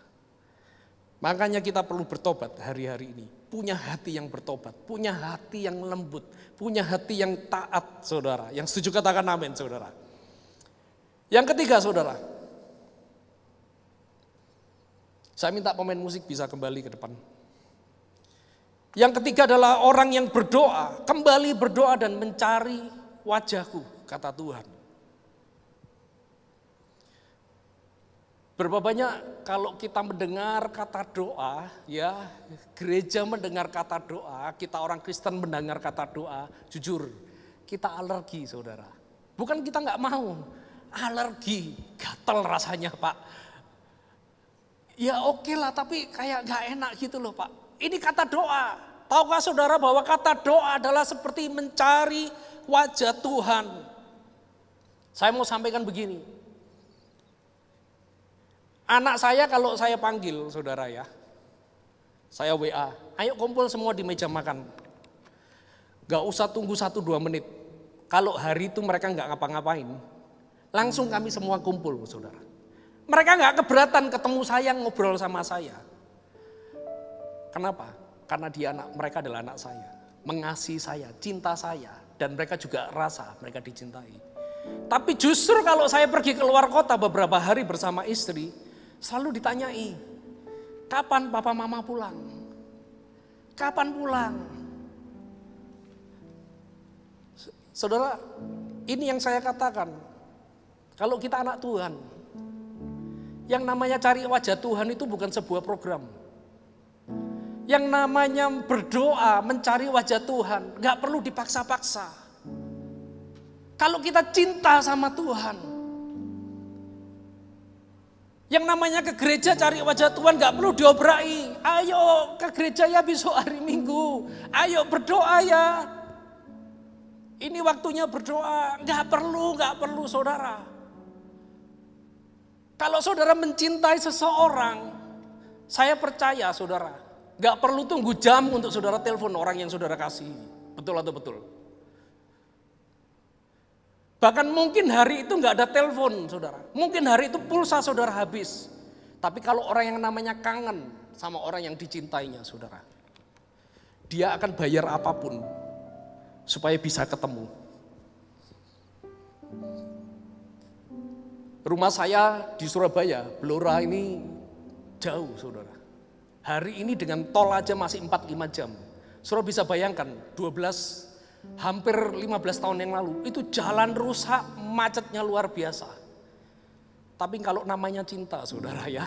Makanya kita perlu bertobat hari-hari ini. Punya hati yang bertobat, punya hati yang lembut, punya hati yang taat saudara. Yang setuju katakan amin saudara. Yang ketiga saudara, saya minta pemain musik bisa kembali ke depan. Yang ketiga adalah orang yang berdoa, kembali berdoa dan mencari wajahku, kata Tuhan. Berapa banyak kalau kita mendengar kata doa, ya gereja mendengar kata doa, kita orang Kristen mendengar kata doa, jujur kita alergi saudara. Bukan kita nggak mau, alergi, gatel rasanya Pak. Ya oke lah, tapi kayak nggak enak gitu loh Pak. Ini kata doa. Tahukah saudara bahwa kata doa adalah seperti mencari wajah Tuhan. Saya mau sampaikan begini. Anak saya kalau saya panggil saudara ya, saya WA, ayo kumpul semua di meja makan. Gak usah tunggu 1-2 menit. Kalau hari itu mereka gak ngapa-ngapain, langsung kami semua kumpul saudara. Mereka gak keberatan ketemu saya, ngobrol sama saya. Kenapa? Karena mereka adalah anak saya, mengasihi saya, cinta saya, dan mereka juga rasa mereka dicintai. Tapi justru kalau saya pergi ke luar kota beberapa hari bersama istri, selalu ditanyai, kapan papa mama pulang? Kapan pulang? Saudara, ini yang saya katakan, kalau kita anak Tuhan, yang namanya cari wajah Tuhan itu bukan sebuah program. Yang namanya berdoa, mencari wajah Tuhan, gak perlu dipaksa-paksa. Kalau kita cinta sama Tuhan, yang namanya ke gereja cari wajah Tuhan gak perlu diobrai. Ayo ke gereja ya besok hari Minggu, ayo berdoa ya. Ini waktunya berdoa, gak perlu saudara. Kalau saudara mencintai seseorang, saya percaya saudara, gak perlu tunggu jam untuk saudara telepon orang yang saudara kasih. Betul atau betul? Bahkan mungkin hari itu gak ada telepon saudara. Mungkin hari itu pulsa saudara habis. Tapi kalau orang yang namanya kangen sama orang yang dicintainya saudara, dia akan bayar apapun supaya bisa ketemu. Rumah saya di Surabaya, Blora ini jauh saudara. Hari ini dengan tol aja masih 4-5 jam. Saudara bisa bayangkan 12, hampir 15 tahun yang lalu itu jalan rusak, macetnya luar biasa. Tapi kalau namanya cinta saudara ya,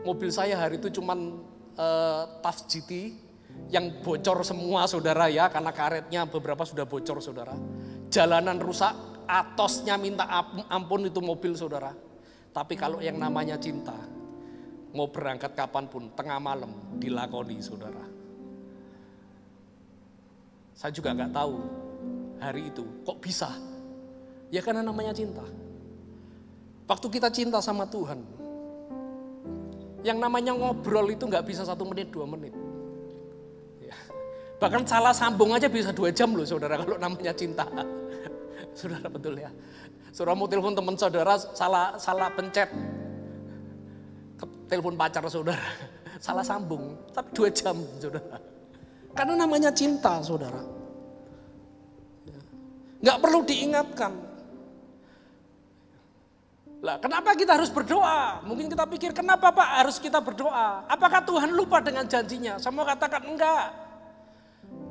mobil saya hari itu cuman Taf GT yang bocor semua saudara ya, karena karetnya beberapa sudah bocor saudara. Jalanan rusak, atosnya minta ampun itu mobil saudara. Tapi kalau yang namanya cinta, mau berangkat kapanpun, tengah malam dilakoni saudara. Saya juga nggak tahu hari itu kok bisa. Ya karena namanya cinta. Waktu kita cinta sama Tuhan, yang namanya ngobrol itu nggak bisa 1 menit, 2 menit. Ya. Bahkan salah sambung aja bisa 2 jam loh saudara kalau namanya cinta. Saudara betul ya. Saudara mau telepon teman saudara salah pencet. Telepon pacar saudara. Salah sambung. Tapi 2 jam saudara. Karena namanya cinta saudara. Nggak perlu diingatkan. Lah, kenapa kita harus berdoa? Mungkin kita pikir, kenapa Pak harus kita berdoa? Apakah Tuhan lupa dengan janjinya? Saya mau katakan enggak.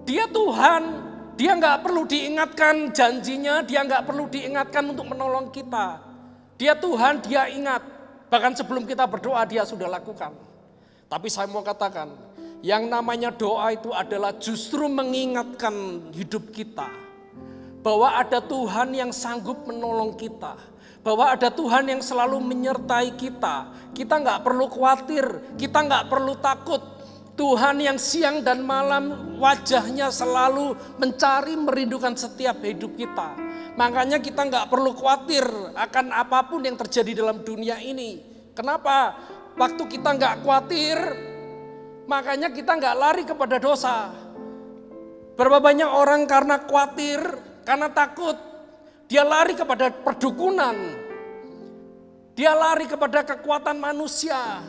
Dia Tuhan, dia enggak perlu diingatkan janjinya, dia enggak perlu diingatkan untuk menolong kita. Dia Tuhan, dia ingat. Bahkan sebelum kita berdoa, dia sudah lakukan. Tapi saya mau katakan, yang namanya doa itu adalah justru mengingatkan hidup kita. Bahwa ada Tuhan yang sanggup menolong kita. Bahwa ada Tuhan yang selalu menyertai kita. Kita nggak perlu khawatir, kita nggak perlu takut. Tuhan yang siang dan malam wajahnya selalu mencari merindukan setiap hidup kita. Makanya kita nggak perlu khawatir akan apapun yang terjadi dalam dunia ini. Kenapa? Waktu kita nggak khawatir, makanya kita nggak lari kepada dosa. Berapa banyak orang karena khawatir, karena takut, dia lari kepada perdukunan. Dia lari kepada kekuatan manusia.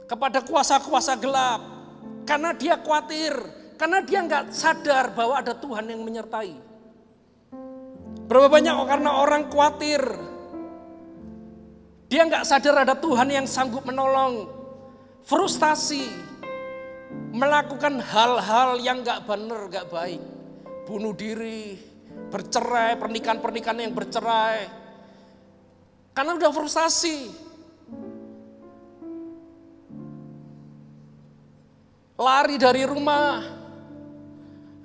Kepada kuasa-kuasa gelap. Karena dia khawatir. Karena dia nggak sadar bahwa ada Tuhan yang menyertai. Berapa banyak karena orang khawatir. Dia nggak sadar ada Tuhan yang sanggup menolong. Frustasi. Melakukan hal-hal yang nggak benar, nggak baik. Bunuh diri. Bercerai, pernikahan-pernikahan yang bercerai. Karena udah frustasi. Lari dari rumah.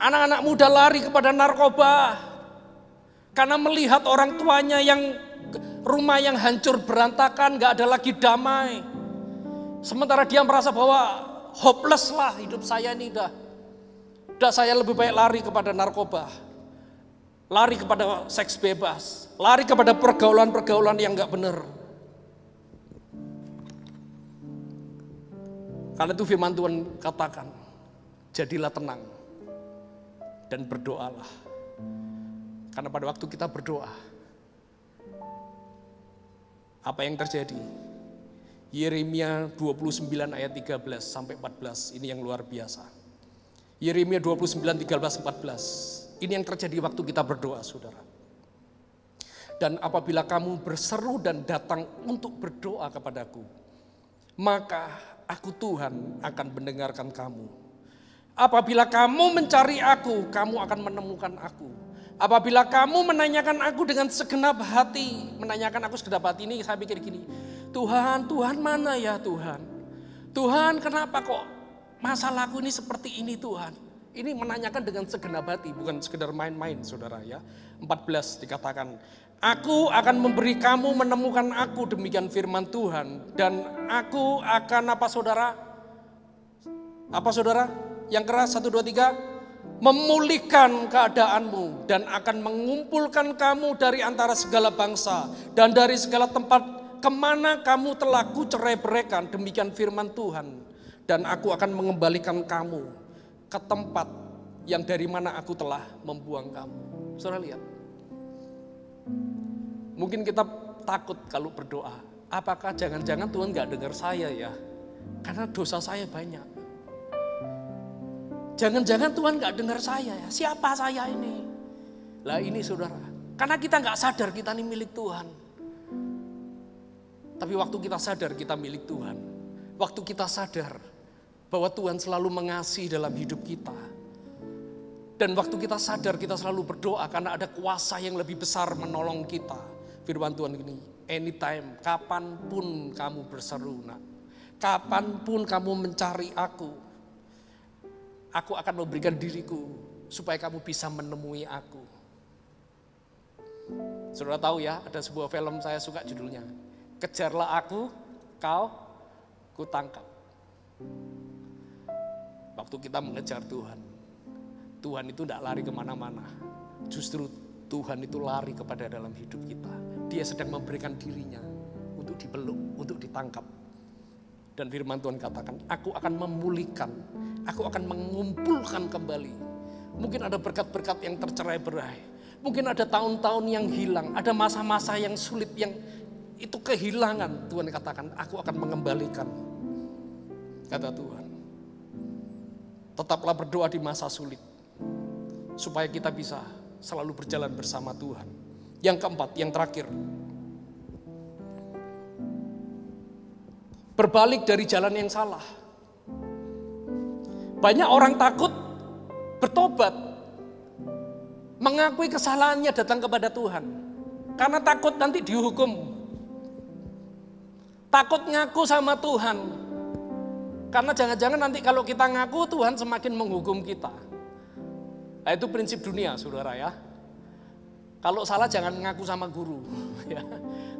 Anak-anak muda lari kepada narkoba. Karena melihat orang tuanya yang rumah yang hancur berantakan, gak ada lagi damai. Sementara dia merasa bahwa hopeless lah hidup saya ini udah saya lebih baik lari kepada narkoba. Lari kepada seks bebas, lari kepada pergaulan-pergaulan yang gak benar. Karena itu firman Tuhan katakan, jadilah tenang dan berdoalah. Karena pada waktu kita berdoa, apa yang terjadi? Yeremia 29 ayat 13 sampai 14, ini yang luar biasa. Yeremia 29, 13, 14. Ini yang terjadi waktu kita berdoa, saudara. Dan apabila kamu berseru dan datang untuk berdoa kepadaku, maka aku Tuhan akan mendengarkan kamu. Apabila kamu mencari aku, kamu akan menemukan aku. Apabila kamu menanyakan aku dengan segenap hati, menanyakan aku segenap hati ini, saya pikir gini, Tuhan mana ya Tuhan? Tuhan kenapa kok masalahku ini seperti ini Tuhan? Ini menanyakan dengan segenap hati, bukan sekedar main-main saudara ya. 14 dikatakan, aku akan memberi kamu menemukan aku, demikian firman Tuhan. Dan aku akan apa saudara? Apa saudara? Yang keras 1, 2, 3. Memulihkan keadaanmu dan akan mengumpulkan kamu dari antara segala bangsa. Dan dari segala tempat kemana kamu telah kucerai-beraikan, demikian firman Tuhan. Dan aku akan mengembalikan kamu ke tempat yang dari mana aku telah membuang kamu. Saudara lihat. Mungkin kita takut kalau berdoa. Apakah jangan-jangan Tuhan gak dengar saya ya? Karena dosa saya banyak. Jangan-jangan Tuhan gak dengar saya ya. Siapa saya ini? Lah ini saudara. Karena kita gak sadar kita ini milik Tuhan. Tapi waktu kita sadar kita milik Tuhan. Waktu kita sadar bahwa Tuhan selalu mengasihi dalam hidup kita. Dan waktu kita sadar kita selalu berdoa karena ada kuasa yang lebih besar menolong kita. Firman Tuhan ini, anytime, kapanpun kamu berseru, nak. Kapanpun kamu mencari aku akan memberikan diriku supaya kamu bisa menemui aku. Saudara tahu ya, ada sebuah film saya suka judulnya, Kejarlah Aku, Kau Kutangkap. Waktu kita mengejar Tuhan, Tuhan itu tidak lari kemana-mana. Justru Tuhan itu lari kepada dalam hidup kita. Dia sedang memberikan dirinya untuk dipeluk, untuk ditangkap. Dan firman Tuhan katakan, aku akan memulihkan, aku akan mengumpulkan kembali. Mungkin ada berkat-berkat yang tercerai-berai. Mungkin ada tahun-tahun yang hilang, ada masa-masa yang sulit, yang itu kehilangan. Tuhan katakan, aku akan mengembalikan. Kata Tuhan, tetaplah berdoa di masa sulit, supaya kita bisa selalu berjalan bersama Tuhan. Yang keempat, yang terakhir, berbalik dari jalan yang salah. Banyak orang takut bertobat, mengakui kesalahannya datang kepada Tuhan. Karena takut nanti dihukum. Takut ngaku sama Tuhan. Karena jangan-jangan nanti kalau kita ngaku Tuhan semakin menghukum kita. Nah, itu prinsip dunia saudara ya. Kalau salah jangan ngaku sama guru. Ya.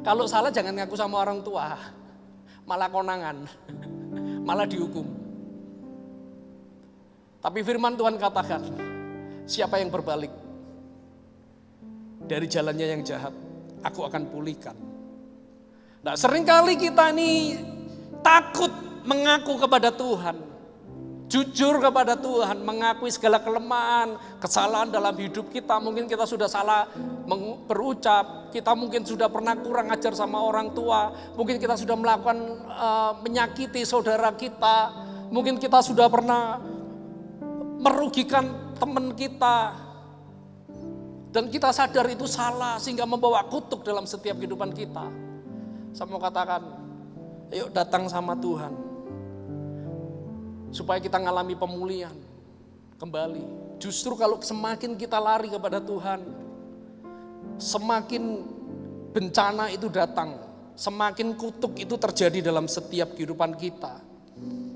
Kalau salah jangan ngaku sama orang tua. Malah konangan, malah dihukum. Tapi firman Tuhan katakan, siapa yang berbalik dari jalannya yang jahat, aku akan pulihkan. Nah, seringkali kita ini takut mengaku kepada Tuhan, jujur kepada Tuhan, mengakui segala kelemahan, kesalahan dalam hidup kita. Mungkin kita sudah salah berucap, kita mungkin sudah pernah kurang ajar sama orang tua, mungkin kita sudah melakukan menyakiti saudara kita, mungkin kita sudah pernah merugikan teman kita, dan kita sadar itu salah sehingga membawa kutuk dalam setiap kehidupan kita. Saya mau katakan, ayo datang sama Tuhan supaya kita ngalami pemulihan kembali. Justru kalau semakin kita lari kepada Tuhan, semakin bencana itu datang, semakin kutuk itu terjadi dalam setiap kehidupan kita.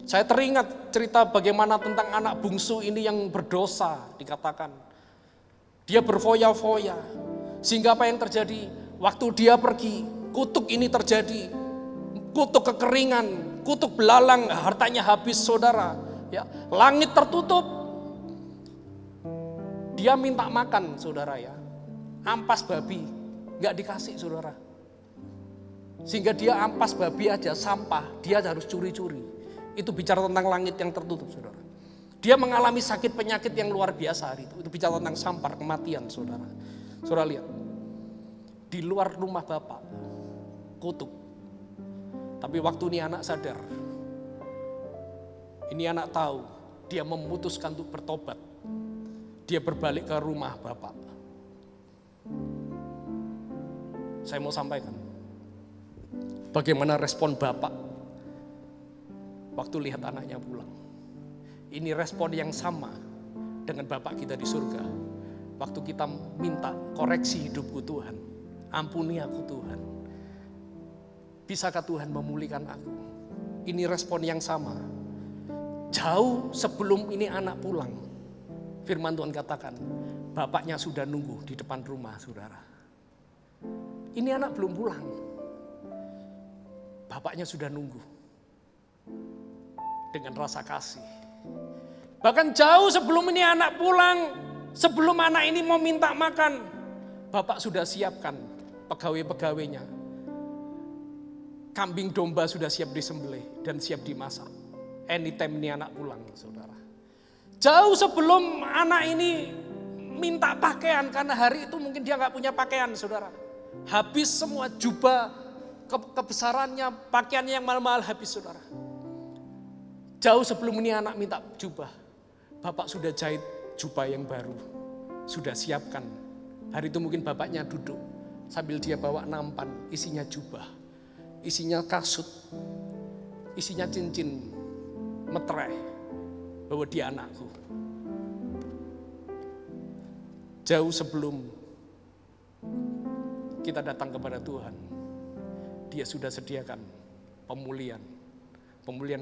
Saya teringat cerita bagaimana tentang anak bungsu ini yang berdosa, dikatakan. Dia berfoya-foya, sehingga apa yang terjadi? Waktu dia pergi, kutuk ini terjadi. Kutuk kekeringan, kutuk belalang, hartanya habis saudara. Ya, langit tertutup. Dia minta makan saudara ya. Ampas babi, gak dikasih saudara. Sehingga dia ampas babi aja, sampah, dia harus curi-curi. Itu bicara tentang langit yang tertutup saudara. Dia mengalami sakit penyakit yang luar biasa hari itu. Itu bicara tentang sampar, kematian saudara. Saudara lihat, di luar rumah Bapak, kutuk. Tapi waktu ini anak sadar, ini anak tahu, dia memutuskan untuk bertobat. Dia berbalik ke rumah Bapak. Saya mau sampaikan, bagaimana respon Bapak waktu lihat anaknya pulang. Ini respon yang sama dengan Bapak kita di surga. Waktu kita minta koreksi hidupku Tuhan, ampuni aku Tuhan. Bisakah Tuhan memulihkan aku? Ini respon yang sama. Jauh sebelum ini anak pulang, firman Tuhan katakan, bapaknya sudah nunggu di depan rumah saudara. Ini anak belum pulang. Bapaknya sudah nunggu. Dengan rasa kasih. Bahkan jauh sebelum ini anak pulang, sebelum anak ini mau minta makan, Bapak sudah siapkan pegawai-pegawainya. Kambing domba sudah siap disembelih dan siap dimasak. Anytime ini anak pulang, saudara. Jauh sebelum anak ini minta pakaian, karena hari itu mungkin dia nggak punya pakaian, saudara. Habis semua jubah kebesarannya, pakaiannya yang mahal-mahal habis saudara. Jauh sebelum ini anak minta jubah, Bapak sudah jahit jubah yang baru, sudah siapkan. Hari itu mungkin bapaknya duduk, sambil dia bawa nampan, isinya jubah, isinya kasut, isinya cincin, metereh, bahwa dia anakku. Jauh sebelum kita datang kepada Tuhan, Dia sudah sediakan pemulihan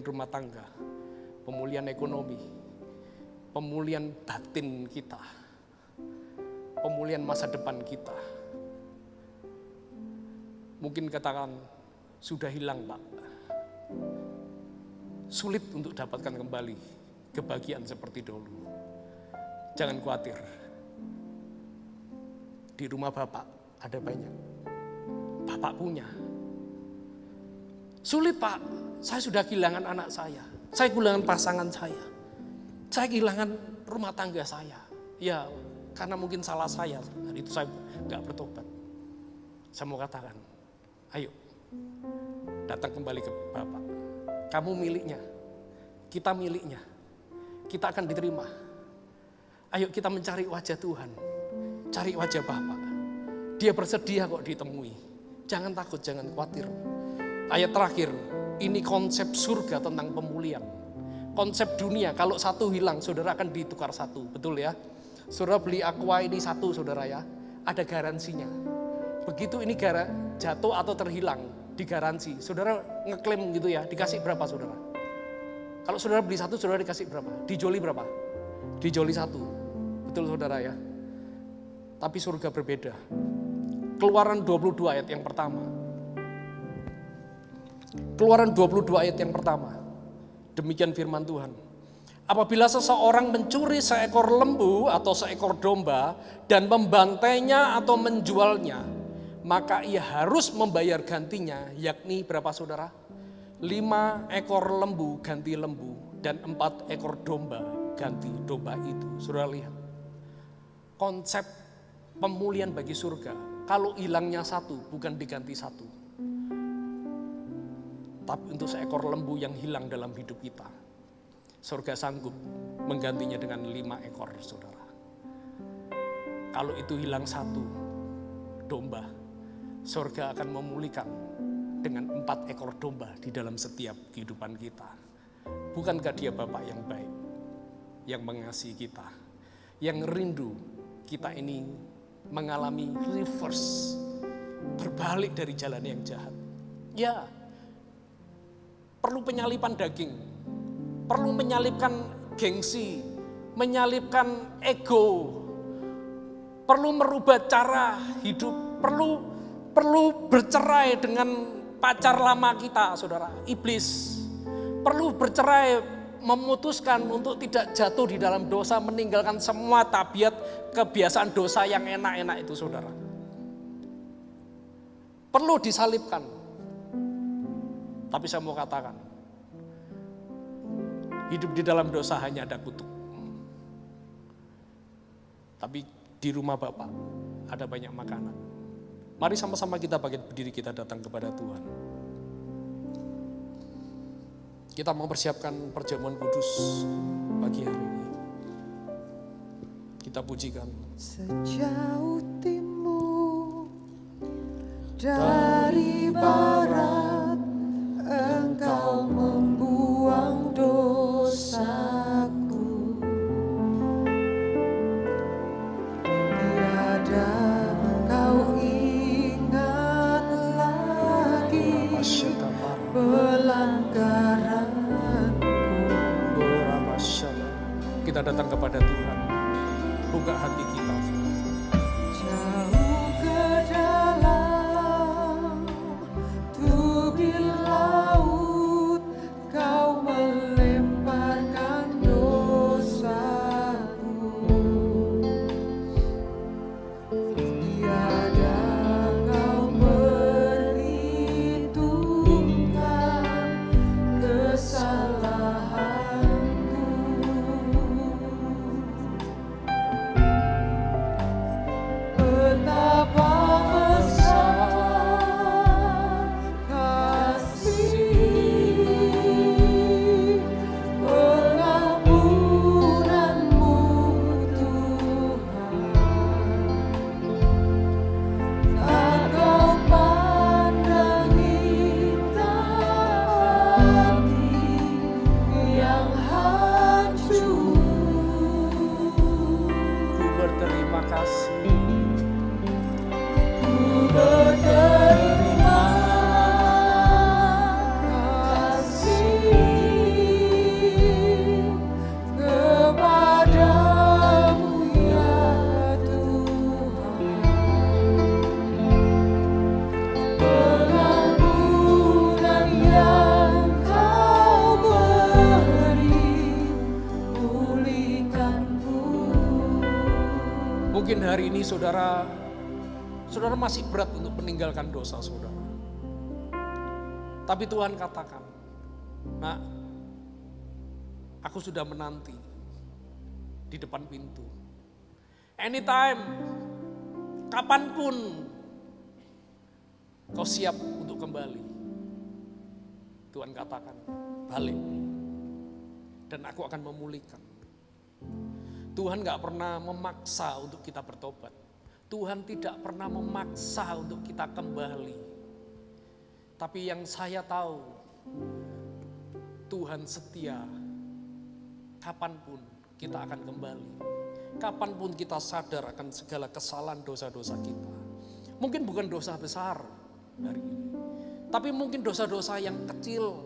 rumah tangga, pemulihan ekonomi, pemulihan batin kita, pemulihan masa depan kita. Mungkin katakan, sudah hilang Pak. Sulit untuk dapatkan kembali kebahagiaan seperti dulu. Jangan khawatir. Di rumah Bapak ada banyak. Bapak punya. Sulit Pak, saya sudah kehilangan anak saya kehilangan pasangan saya kehilangan rumah tangga saya. Ya, karena mungkin salah saya, hari itu saya gak bertobat. Saya mau katakan, ayo datang kembali ke Bapak. Kamu miliknya, kita miliknya, kita akan diterima. Ayo kita mencari wajah Tuhan, cari wajah Bapak. Dia bersedia kok ditemui. Jangan takut, jangan khawatir. Ayat terakhir, ini konsep surga tentang pemulihan. Konsep dunia, kalau satu hilang, saudara akan ditukar satu. Betul ya? Saudara beli aqua ini satu, saudara ya. Ada garansinya. Begitu ini jatuh atau terhilang, digaransi. Saudara ngeklaim gitu ya, dikasih berapa saudara? Kalau saudara beli satu, saudara dikasih berapa? Dijoli berapa? Dijoli satu. Betul saudara ya? Tapi surga berbeda. Keluaran 22 ayat yang pertama. Keluaran 22 ayat yang pertama. Demikian firman Tuhan. Apabila seseorang mencuri seekor lembu atau seekor domba dan membantainya atau menjualnya, maka ia harus membayar gantinya, yakni berapa saudara? 5 ekor lembu ganti lembu dan 4 ekor domba ganti domba itu. Saudara lihat. Konsep pemulihan bagi surga. Kalau hilangnya satu, bukan diganti satu. Tapi untuk seekor lembu yang hilang dalam hidup kita, surga sanggup menggantinya dengan 5 ekor saudara. Kalau itu hilang satu domba, surga akan memulihkan dengan 4 ekor domba di dalam setiap kehidupan kita. Bukankah Dia Bapa yang baik, yang mengasihi kita, yang rindu kita ini mengalami reverse, berbalik dari jalan yang jahat. Ya, perlu penyalipan daging, perlu menyalipkan gengsi, menyalipkan ego, perlu merubah cara hidup, perlu bercerai dengan pacar lama kita, saudara, iblis. Perlu bercerai, memutuskan untuk tidak jatuh di dalam dosa, meninggalkan semua tabiat kebiasaan dosa yang enak-enak itu, saudara. Perlu disalibkan. Tapi saya mau katakan, hidup di dalam dosa hanya ada kutuk. Tapi di rumah Bapak ada banyak makanan. Mari sama-sama kita bangkit berdiri, kita datang kepada Tuhan. Kita mau persiapkan perjamuan kudus pagi hari ini. Kita pujikan. Sejauh timur dari barat, Engkau membuang dosaku. Tiada Kau ingat lagi pelanggaranku. Kita datang kepada Tuhan. Buka hati kita. Jauh ke dalam tubir laut, Kau melemparkan dosaku. Tiada Kau perhitungkan kesalahanku. Mungkin hari ini saudara masih berat untuk meninggalkan dosa saudara. Tapi Tuhan katakan, "Nak, aku sudah menanti di depan pintu. Anytime, kapanpun kau siap untuk kembali." Tuhan katakan, "Balik dan aku akan memulihkan." Tuhan gak pernah memaksa untuk kita bertobat. Tuhan tidak pernah memaksa untuk kita kembali. Tapi yang saya tahu, Tuhan setia. Kapanpun kita akan kembali. Kapanpun kita sadar akan segala kesalahan dosa-dosa kita. Mungkin bukan dosa besar hari ini. Tapi mungkin dosa-dosa yang kecil.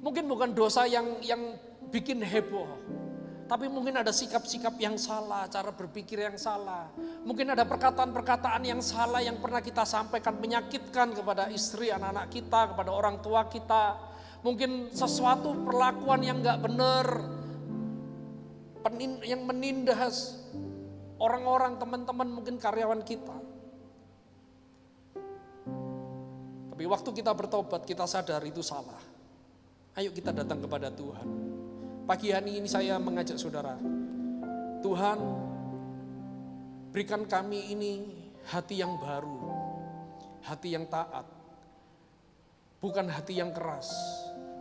Mungkin bukan dosa yang bikin heboh. Tapi mungkin ada sikap-sikap yang salah, cara berpikir yang salah. Mungkin ada perkataan-perkataan yang salah yang pernah kita sampaikan menyakitkan kepada istri, anak-anak kita, kepada orang tua kita. Mungkin sesuatu perlakuan yang gak benar, yang menindas orang-orang, teman-teman, mungkin karyawan kita. Tapi waktu kita bertobat, kita sadar itu salah. Ayo kita datang kepada Tuhan. Pagi hari ini saya mengajak saudara, Tuhan berikan kami ini hati yang baru, hati yang taat, bukan hati yang keras,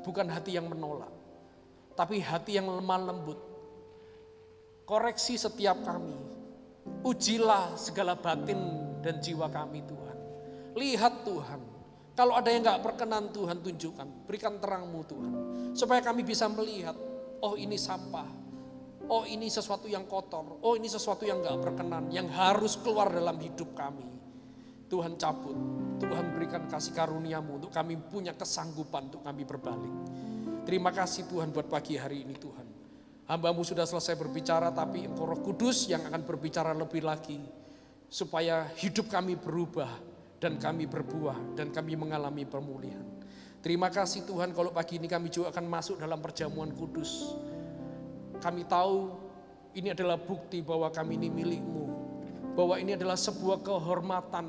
bukan hati yang menolak, tapi hati yang lemah lembut. Koreksi setiap kami, ujilah segala batin dan jiwa kami Tuhan. Lihat Tuhan, kalau ada yang gak berkenan Tuhan tunjukkan, berikan terang-Mu Tuhan, supaya kami bisa melihat, oh ini sampah, oh ini sesuatu yang kotor, oh ini sesuatu yang gak berkenan, yang harus keluar dalam hidup kami. Tuhan cabut, Tuhan berikan kasih karunia-Mu untuk kami punya kesanggupan untuk kami berbalik. Terima kasih Tuhan buat pagi hari ini Tuhan. Hamba-Mu sudah selesai berbicara, tapi Engkau Roh Kudus yang akan berbicara lebih lagi, supaya hidup kami berubah dan kami berbuah dan kami mengalami pemulihan. Terima kasih Tuhan kalau pagi ini kami juga akan masuk dalam perjamuan kudus. Kami tahu ini adalah bukti bahwa kami ini milik-Mu. Bahwa ini adalah sebuah kehormatan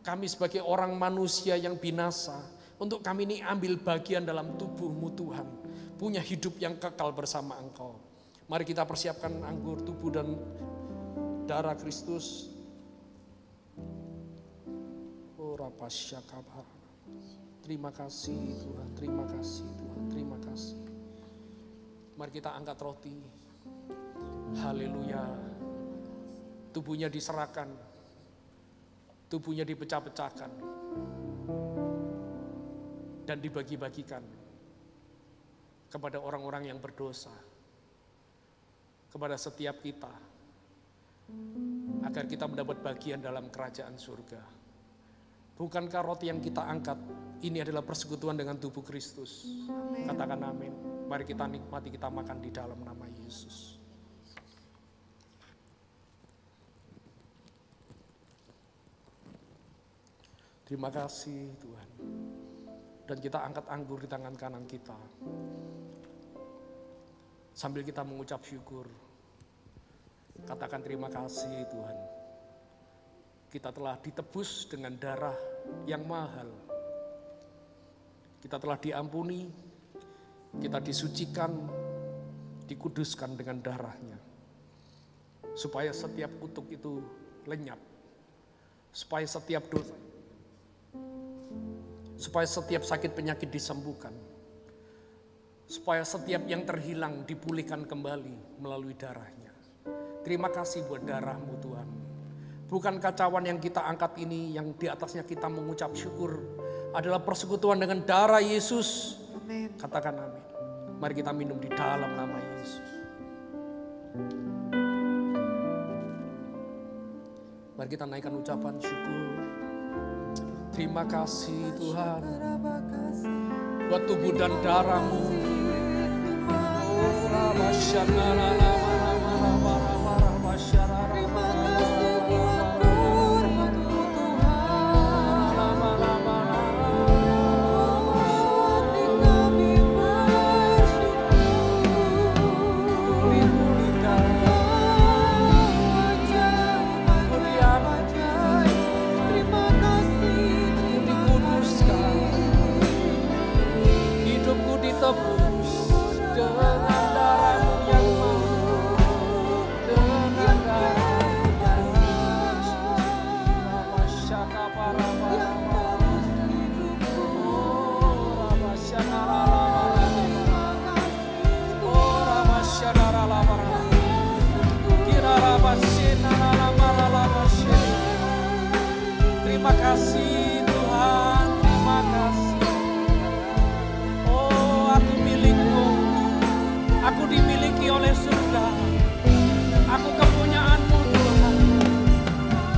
kami sebagai orang manusia yang binasa. Untuk kami ini ambil bagian dalam tubuh-Mu Tuhan. Punya hidup yang kekal bersama Engkau. Mari kita persiapkan anggur tubuh dan darah Kristus. Oh rapasyakabar. Terima kasih Tuhan, terima kasih Tuhan, terima kasih. Mari kita angkat roti. Haleluya. Tubuhnya diserahkan, tubuhnya dipecah-pecahkan, dan dibagi-bagikan kepada orang-orang yang berdosa, kepada setiap kita, agar kita mendapat bagian dalam kerajaan surga. Bukankah roti yang kita angkat ini adalah persekutuan dengan tubuh Kristus? Amin. Katakan amin. Mari kita nikmati, kita makan di dalam nama Yesus. Terima kasih Tuhan. Dan kita angkat anggur di tangan kanan kita. Sambil kita mengucap syukur. Katakan terima kasih Tuhan. Kita telah ditebus dengan darah yang mahal. Kita telah diampuni, kita disucikan, dikuduskan dengan darahnya. Supaya setiap kutuk itu lenyap. Supaya setiap dosa, supaya setiap sakit penyakit disembuhkan. Supaya setiap yang terhilang dipulihkan kembali melalui darahnya. Terima kasih buat darah-Mu Tuhan. Bukan kacauan yang kita angkat ini, yang di atasnya kita mengucap syukur, adalah persekutuan dengan darah Yesus. Amin. Katakan amin. Mari kita minum di dalam nama Yesus. Mari kita naikkan ucapan syukur. Terima kasih Tuhan buat tubuh dan darah-Mu. Terima kasih Tuhan, terima kasih. Oh, aku milikmu, aku dimiliki oleh surga, aku kepunyaanmu Tuhan.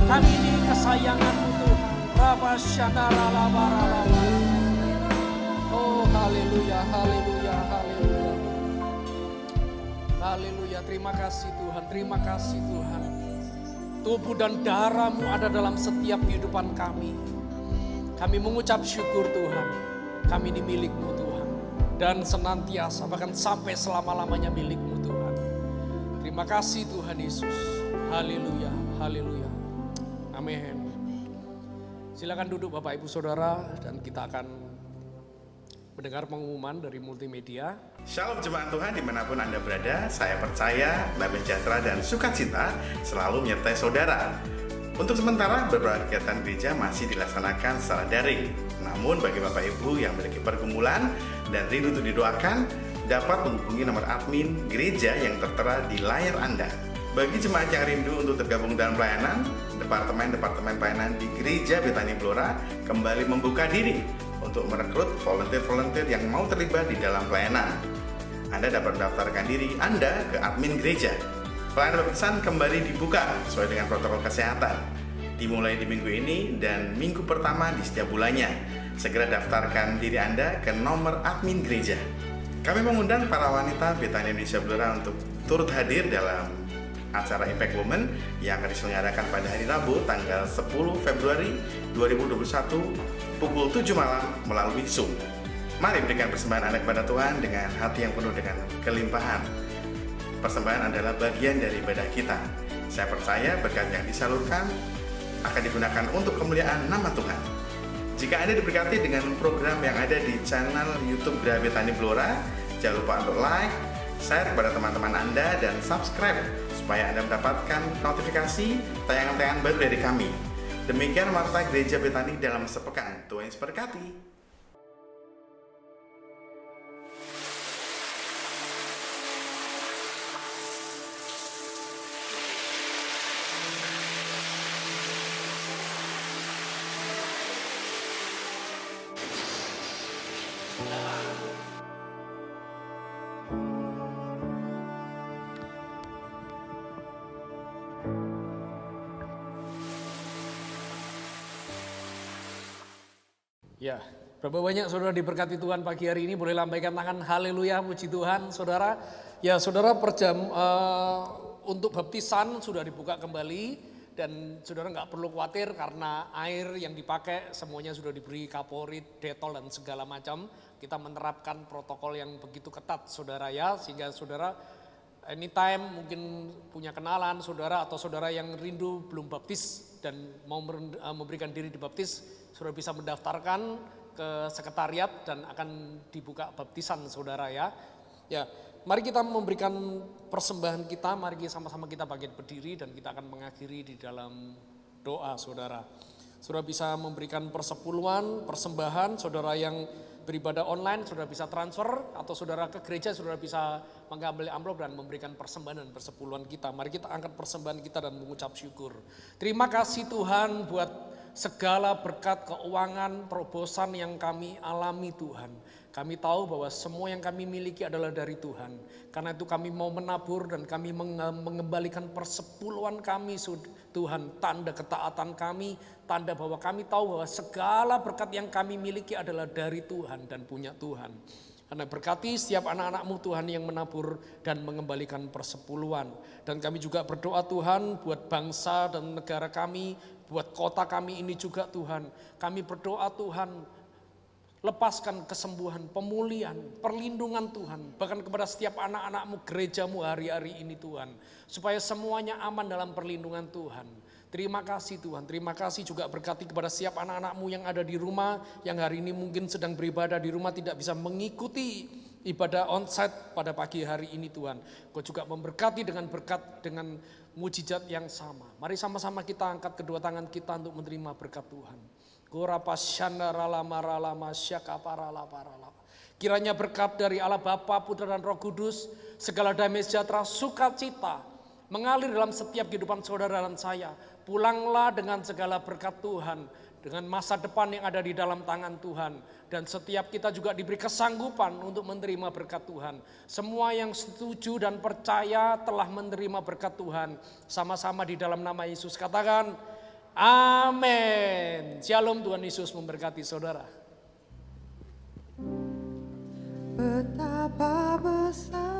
Kami ini kesayanganmu Tuhan. Oh, haleluya, haleluya, haleluya. Haleluya, terima kasih Tuhan, terima kasih Tuhan. Tubuh dan darah-Mu ada dalam setiap kehidupan kami. Kami mengucap syukur Tuhan, kami ini milik-Mu Tuhan. Dan senantiasa, bahkan sampai selama-lamanya milik-Mu Tuhan. Terima kasih Tuhan Yesus. Haleluya, haleluya. Amin. Silakan duduk Bapak Ibu Saudara dan kita akan mendengar pengumuman dari multimedia. Shalom jemaat Tuhan dimanapun Anda berada, saya percaya damai sejahtera dan sukacita selalu menyertai saudara. Untuk sementara beberapa kegiatan gereja masih dilaksanakan secara daring. Namun bagi Bapak Ibu yang memiliki pergumulan dan rindu untuk didoakan, dapat menghubungi nomor admin gereja yang tertera di layar Anda. Bagi jemaat yang rindu untuk tergabung dalam pelayanan, Departemen Pelayanan di Gereja Betani Blora kembali membuka diri untuk merekrut volunteer-volunteer yang mau terlibat di dalam pelayanan. Anda dapat mendaftarkan diri Anda ke admin gereja. Pelayanan baptisan kembali dibuka sesuai dengan protokol kesehatan. Dimulai di minggu ini dan minggu pertama di setiap bulannya. Segera daftarkan diri Anda ke nomor admin gereja. Kami mengundang para wanita Betani Indonesia Blora untuk turut hadir dalam acara Impact Women yang akan diselenggarakan pada hari Rabu tanggal 10 Februari 2021 pukul 7 malam melalui Zoom. Mari berikan persembahan Anda kepada Tuhan dengan hati yang penuh dengan kelimpahan. Persembahan adalah bagian dari ibadah kita. Saya percaya berkat yang disalurkan akan digunakan untuk kemuliaan nama Tuhan. Jika Anda diberkati dengan program yang ada di channel YouTube Gereja Betani Blora, jangan lupa untuk like, share kepada teman-teman Anda, dan subscribe supaya Anda mendapatkan notifikasi tayangan-tayangan baru dari kami. Demikian warta Gereja Betani dalam sepekan. Tuhan Yesus berkati. Ya, berapa banyak saudara diberkati Tuhan pagi hari ini, boleh lambaikan tangan, haleluya, puji Tuhan saudara. Ya saudara, untuk baptisan sudah dibuka kembali dan saudara nggak perlu khawatir karena air yang dipakai semuanya sudah diberi kaporit, detol dan segala macam. Kita menerapkan protokol yang begitu ketat saudara ya, sehingga saudara anytime mungkin punya kenalan saudara atau saudara yang rindu belum baptis dan mau memberikan diri dibaptis, saudara bisa mendaftarkan ke sekretariat dan akan dibuka baptisan saudara ya. Ya, mari kita memberikan persembahan kita, mari sama-sama kita bagian berdiri dan kita akan mengakhiri di dalam doa saudara. Saudara bisa memberikan persepuluhan, persembahan, saudara yang beribadah online saudara bisa transfer atau saudara ke gereja saudara bisa mengambil amplop dan memberikan persembahan dan persepuluhan kita. Mari kita angkat persembahan kita dan mengucap syukur. Terima kasih Tuhan buat segala berkat keuangan, terobosan yang kami alami Tuhan. Kami tahu bahwa semua yang kami miliki adalah dari Tuhan. Karena itu kami mau menabur dan kami mengembalikan persepuluhan kami Tuhan. Tanda ketaatan kami, tanda bahwa kami tahu bahwa segala berkat yang kami miliki adalah dari Tuhan dan punya Tuhan. Karena berkati setiap anak-anak-Mu Tuhan yang menabur dan mengembalikan persepuluhan. Dan kami juga berdoa Tuhan buat bangsa dan negara kami, buat kota kami ini juga Tuhan. Kami berdoa Tuhan, lepaskan kesembuhan, pemulihan, perlindungan Tuhan. Bahkan kepada setiap anak-anak-Mu, gereja-Mu hari-hari ini Tuhan. Supaya semuanya aman dalam perlindungan Tuhan. Terima kasih Tuhan, terima kasih juga berkati kepada setiap anak-anak-Mu yang ada di rumah, yang hari ini mungkin sedang beribadah di rumah tidak bisa mengikuti ibadah onsite pada pagi hari ini Tuhan. Kau juga memberkati dengan berkat, dengan mujizat yang sama. Mari sama-sama kita angkat kedua tangan kita untuk menerima berkat Tuhan. Kiranya berkat dari Allah Bapa, Putra dan Roh Kudus, segala damai sejahtera, sukacita mengalir dalam setiap kehidupan saudara dan saya. Pulanglah dengan segala berkat Tuhan dengan masa depan yang ada di dalam tangan Tuhan. Dan setiap kita juga diberi kesanggupan untuk menerima berkat Tuhan. Semua yang setuju dan percaya telah menerima berkat Tuhan. Sama-sama di dalam nama Yesus katakan, amin. Shalom, Tuhan Yesus memberkati saudara. Betapa besar